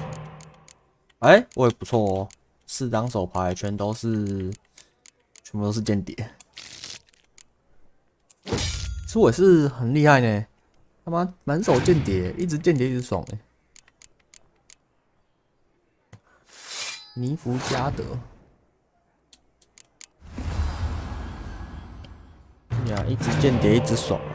A: 哎，我也不错哦，4张手牌全部都是间谍，其实我也是很厉害呢，他妈满手间谍，一直间谍一直爽哎。尼福加德，呀，一直间谍一直爽啊！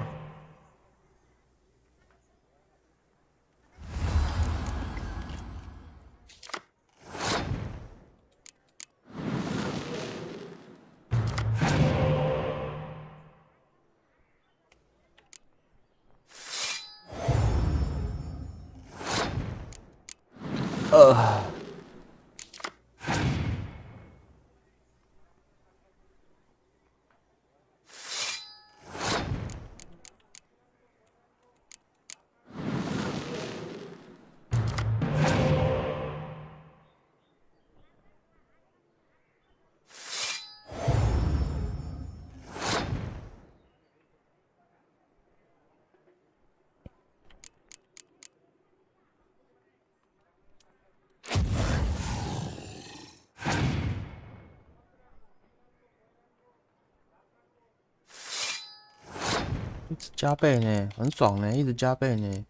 A: 一直加倍呢，很爽呢，一直加倍呢。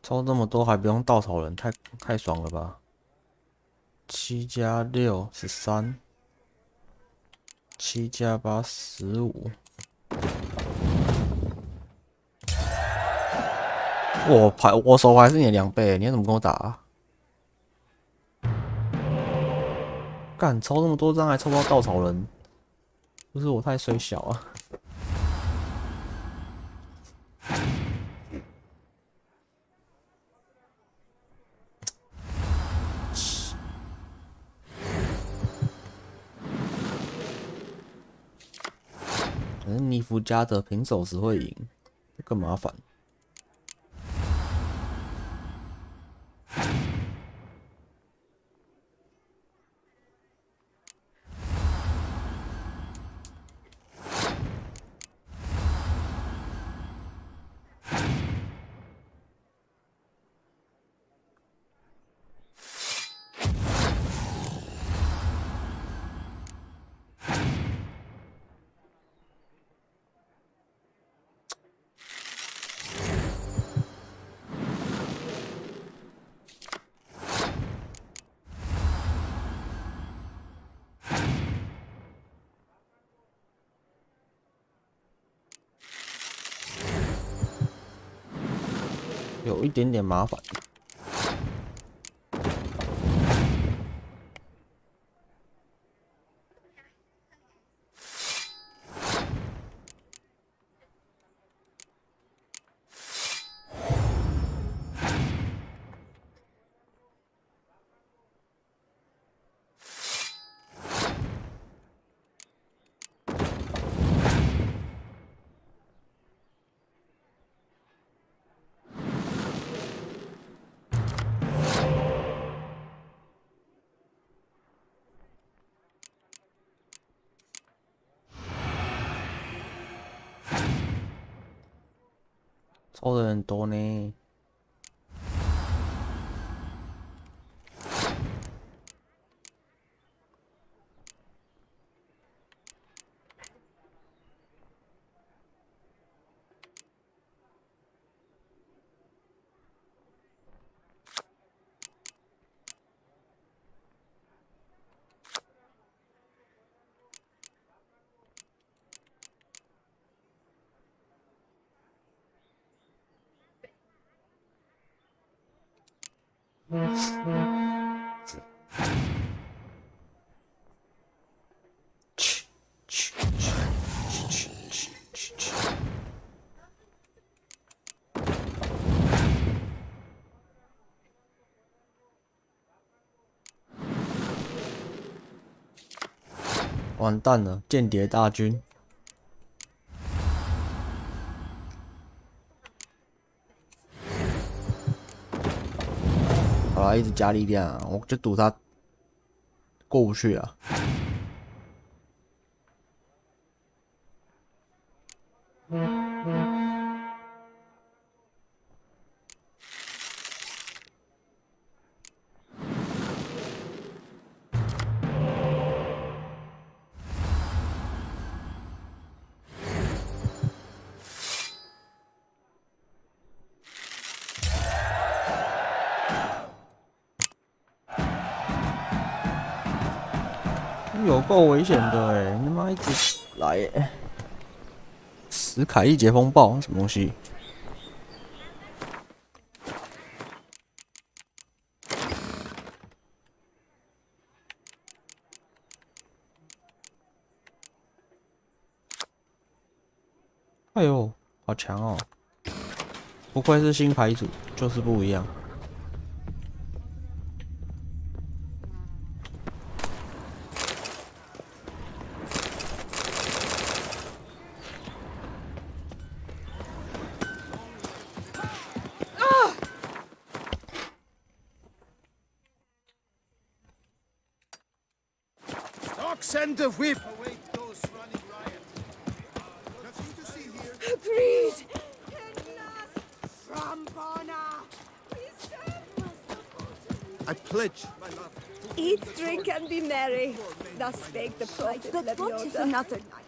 A: 抽这么多还不用稻草人，太爽了吧！7加6 13， 7加8 15。我手牌是你的2倍，你要怎么跟我打啊？干，抽那么多张还抽不到稻草人，不是我太衰小啊？可能尼福加德平手时会赢，更麻烦。有一点点麻烦。抽的很多呢。完蛋了，间谍大军！好啦，一直加力量啊，我就赌他过不去啊。有够危险的哎！你他妈一直来哎！史凯利节风暴什么东西？哎呦，好强哦！不愧是新牌组，就是不一样。
E: Send the whip!
D: Agreed.
E: I pledge my love.
D: Eat, drink, and be merry. Thus spake the prophet. But what is another night?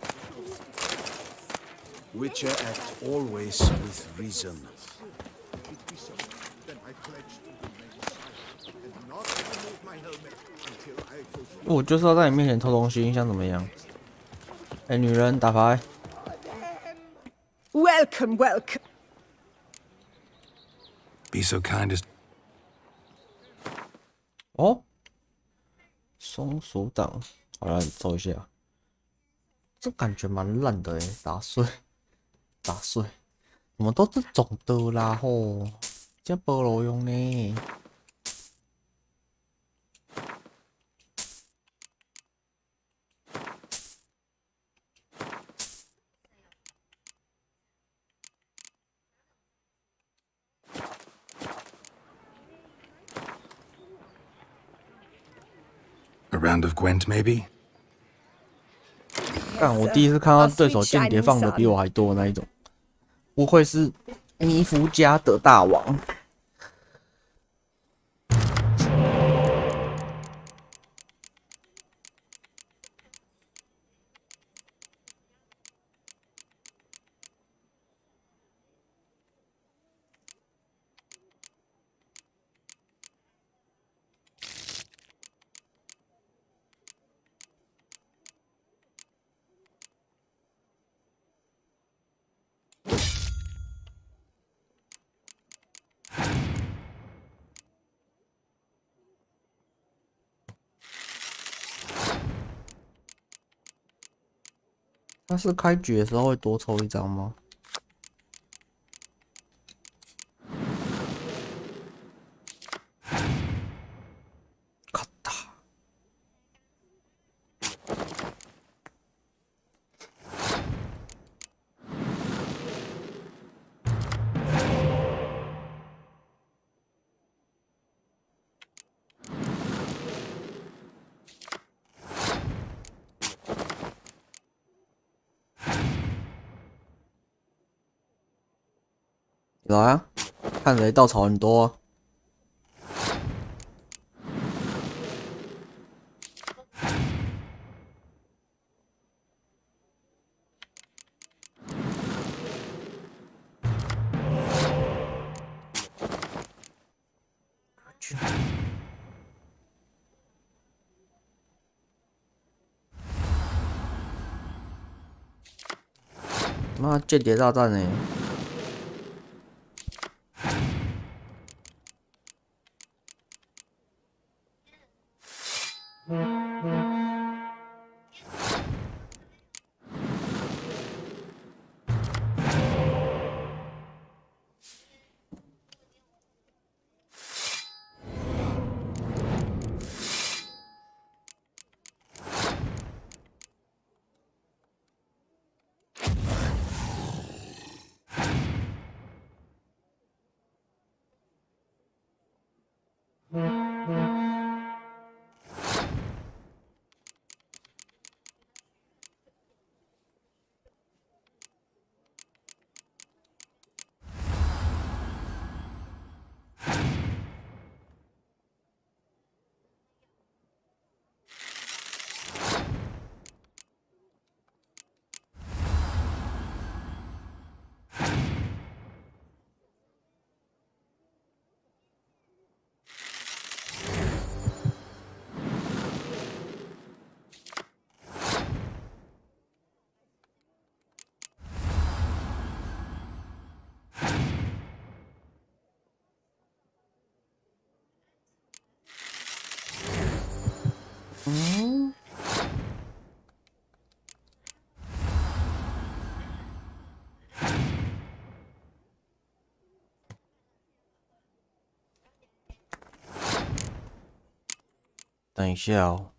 E: Witcher act always with reason. Then I pledge to remain silent and not remove my helmet until I fulfill.
A: 我就是要在你面前偷东西，你想怎么样？哎，女人打牌。
D: Welcome, welcome.
C: Be so kind as.
A: 哦，松鼠党，好了，走一下。这感觉蛮烂的哎，打碎，打碎，怎么都这种的啦吼，这菠萝用呢？
C: A round of Gwent, maybe?
A: 干，我第一次看到对手间谍放的比我还多的那一种，不愧是尼福家的大王。他是开局的时候会多抽一张吗？咔哒！来啊，看谁稻草很多啊。妈，间谍大战呢？ 嗯，等一下哦。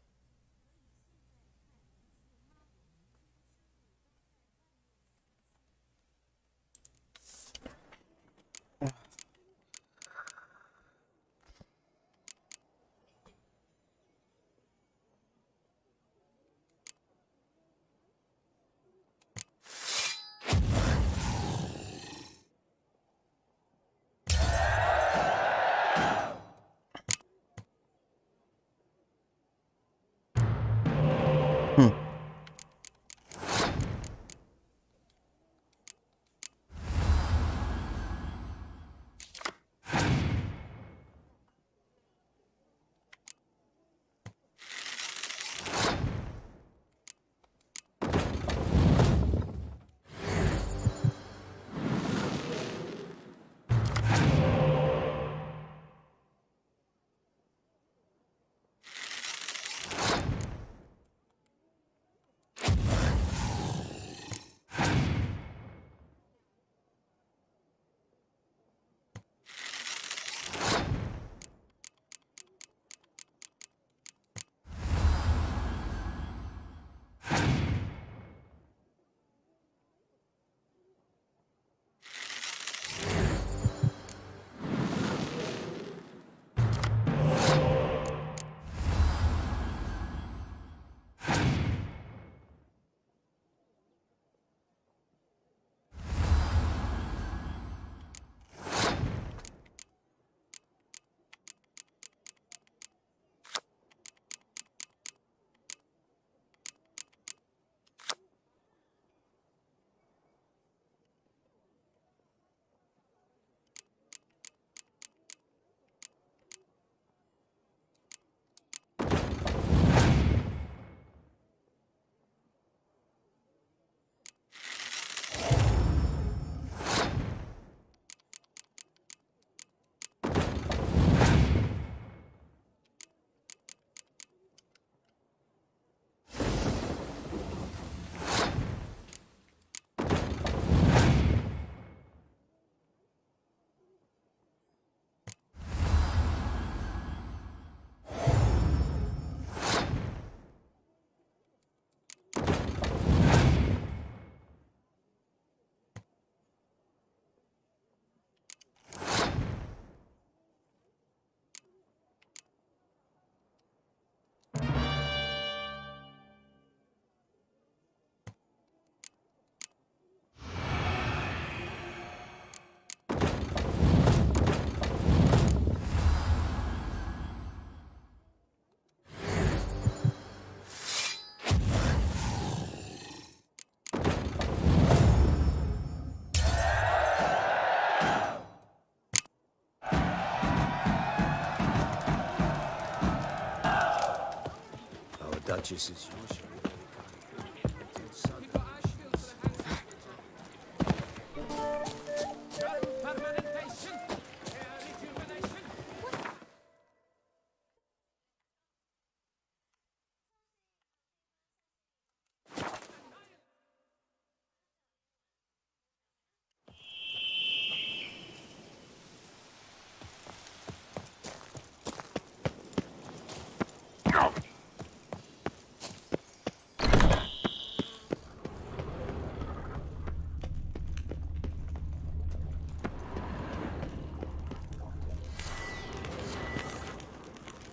G: Duchess is yours.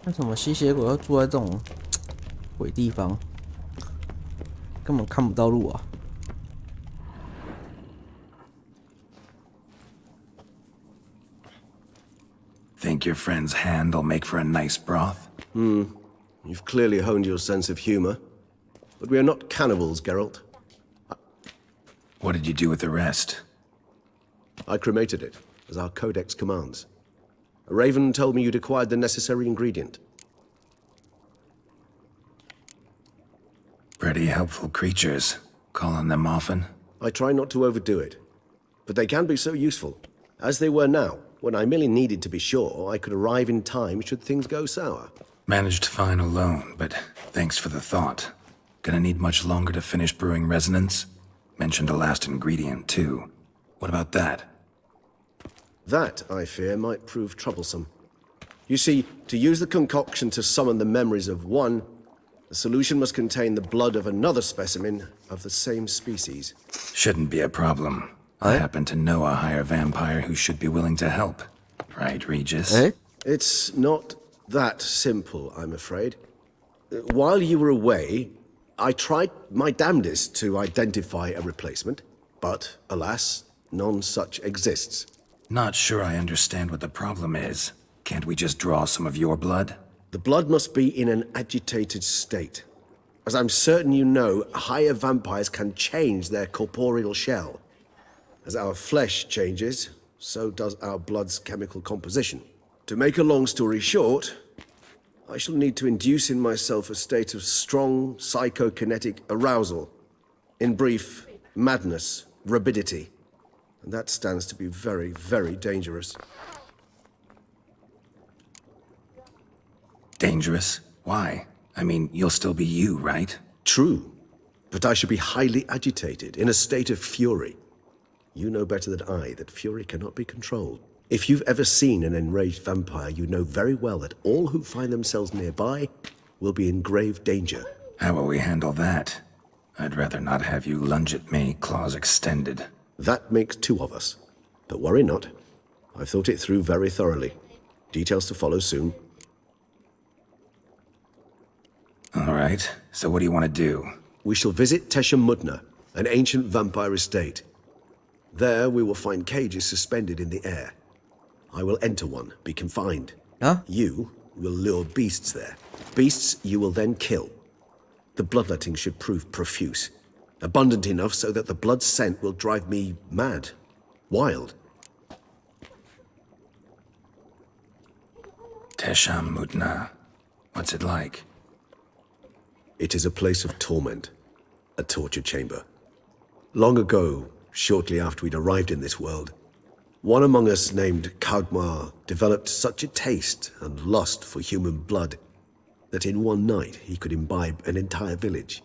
A: 为什么吸血鬼要住在这种鬼地方？根本看不到路啊！
C: Think your friend's hand will make for a nice broth?
G: You've clearly honed your sense of humor. But we are not cannibals, Geralt.
C: What did you do with the rest?
G: I cremated it, as our codex commands. A raven told me you'd acquired the necessary ingredient.
C: Pretty helpful creatures. Call on them often?
G: I try not to overdo it. But they can be so useful. As they were now, when I merely needed to be sure I could arrive in time should things go sour.
C: Managed fine alone, but thanks for the thought. Gonna need much longer to finish brewing resonance? Mentioned a last ingredient, too. What about that?
G: That, I fear, might prove troublesome. You see, to use the concoction to summon the memories of one, the solution must contain the blood of another specimen of the same species.
C: Shouldn't be a problem. I happen to know a higher vampire who should be willing to help. Right, Regis?
G: It's not that simple, I'm afraid. While you were away, I tried my damnedest to identify a replacement, but alas, none such exists.
C: Not sure I understand what the problem is. Can't we just draw some of your blood?
G: The blood must be in an agitated state. As I'm certain you know, higher vampires can change their corporeal shell. As our flesh changes, so does our blood's chemical composition. To make a long story short, I shall need to induce in myself a state of strong psychokinetic arousal. In brief, madness, rabidity. And that stands to be very, very dangerous.
C: Dangerous? Why? I mean, you'll still be you, right?
G: True. But I should be highly agitated, in a state of fury. You know better than I that fury cannot be controlled. If you've ever seen an enraged vampire, you know very well that all who find themselves nearby will be in grave danger.
C: How will we handle that? I'd rather not have you lunge at me, claws extended.
G: That makes two of us. But worry not. I've thought it through very thoroughly. Details to follow soon.
C: All right, so what do you want to do?
G: We shall visit Teshem Mutna, an ancient vampire estate. There we will find cages suspended in the air. I will enter one, be confined.
A: Huh?
G: You will lure beasts there. Beasts you will then kill. The bloodletting should prove profuse. Abundant enough so that the blood scent will drive me mad. Wild.
C: Teshem Mutna. What's it like?
G: It is a place of torment. A torture chamber. Long ago, shortly after we'd arrived in this world, one among us named Kagmar developed such a taste and lust for human blood that in one night he could imbibe an entire village.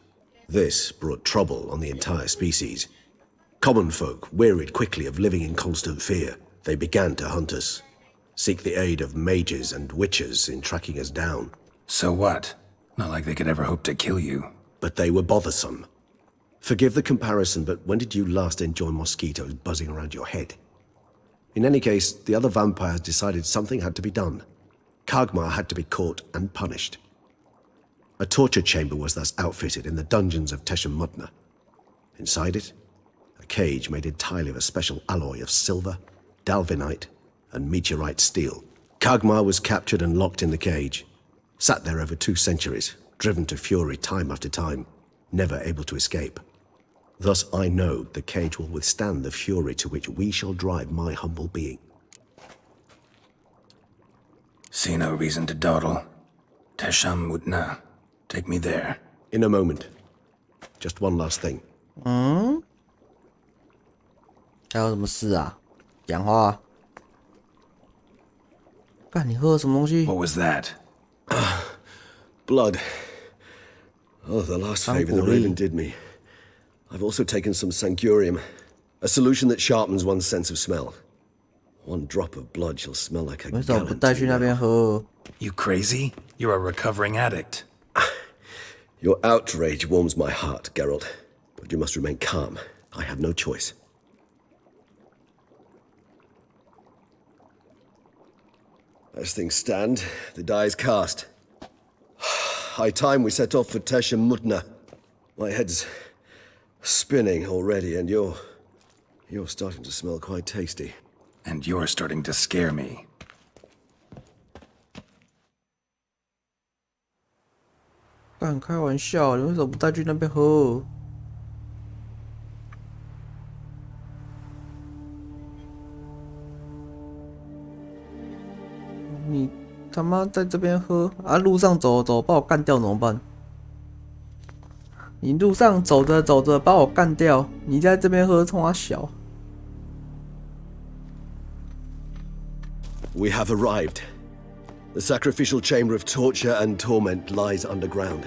G: This brought trouble on the entire species. Common folk wearied quickly of living in constant fear. They began to hunt us, seek the aid of mages and witches in tracking us down.
C: So what? Not like they could ever hope to kill you.
G: But they were bothersome. Forgive the comparison, but when did you last enjoy mosquitoes buzzing around your head? In any case, the other vampires decided something had to be done. Kagmar had to be caught and punished. A torture chamber was thus outfitted in the dungeons of Teshem Mutna. Inside it, a cage made entirely of a special alloy of silver, dalvinite, and meteorite steel. Kagmar was captured and locked in the cage. Sat there over 2 centuries, driven to fury time after time, never able to escape. Thus I know the cage will withstand the fury to which we shall drive my humble being.
C: See no reason to dawdle. Teshem Mutna. Take me there.
G: In a moment. Just one last thing.
A: 还有什么事啊？讲话啊！干，你喝了什么东西？
C: What was that?
G: Blood. Oh, the last favor the raven did me. I've also taken some sangurium, a solution that sharpens one's sense of smell. One drop of blood shall smell like a
A: 为什么不
G: gallon
A: 带
G: to
A: 去那
G: you
A: 边
G: now.
A: 喝？
C: You crazy? You're a recovering addict.
G: Your outrage warms my heart, Geralt. But you must remain calm. I have no choice. As things stand, the die is cast. High time we set off for Teshem Mutna. My head's spinning already, and you're starting to smell quite tasty.
C: And you're starting to scare me.
A: 干，开玩笑，你为什么不带去那边喝？你他妈在这边喝啊！路上走走，把我干掉怎么办？你路上走着走着把我干掉，你在这边喝，冲他小。
G: We have arrived. The sacrificial chamber of torture and torment lies underground.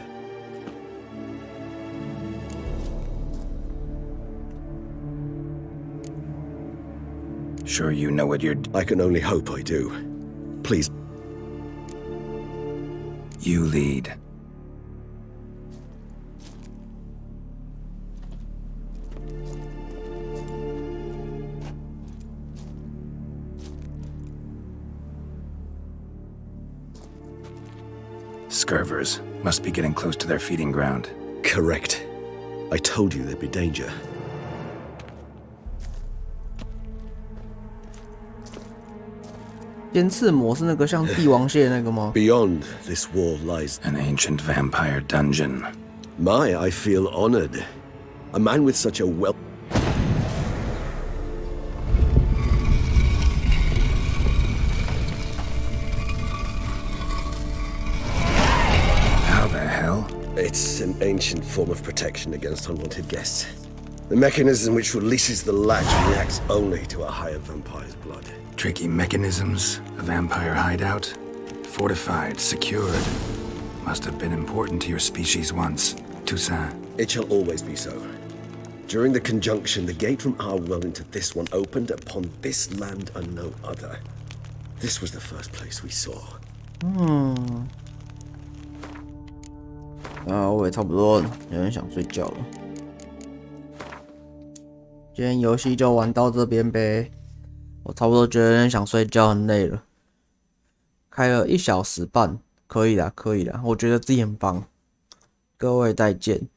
C: Sure you know what you're...
G: I can only hope I do. Please.
C: You lead. Scurvers must be getting close to their feeding ground.
G: Correct. I told you there'd be danger.
A: 尖刺魔是那个像帝王蟹那个吗？
G: Beyond this wall lies
C: An ancient vampire dungeon.
G: My, I feel honored. A man with such a well.
C: How the hell?
G: It's an ancient form of protection against unwanted guests. The mechanism which releases the latch reacts only to a higher vampire's blood.
C: Tricky mechanisms, a vampire hideout. Fortified, secured. Must have been important to your species once. Toussaint.
G: It shall always be so. During the conjunction, the gate from our world into this one opened upon this land and no other. This was the first place we saw.
A: 我也差不多了，有点想睡觉了。今天游戏就玩到这边呗，我差不多觉得有点想睡觉，很累了。开了1小时半，可以啦，可以啦，我觉得自己很棒。各位再见。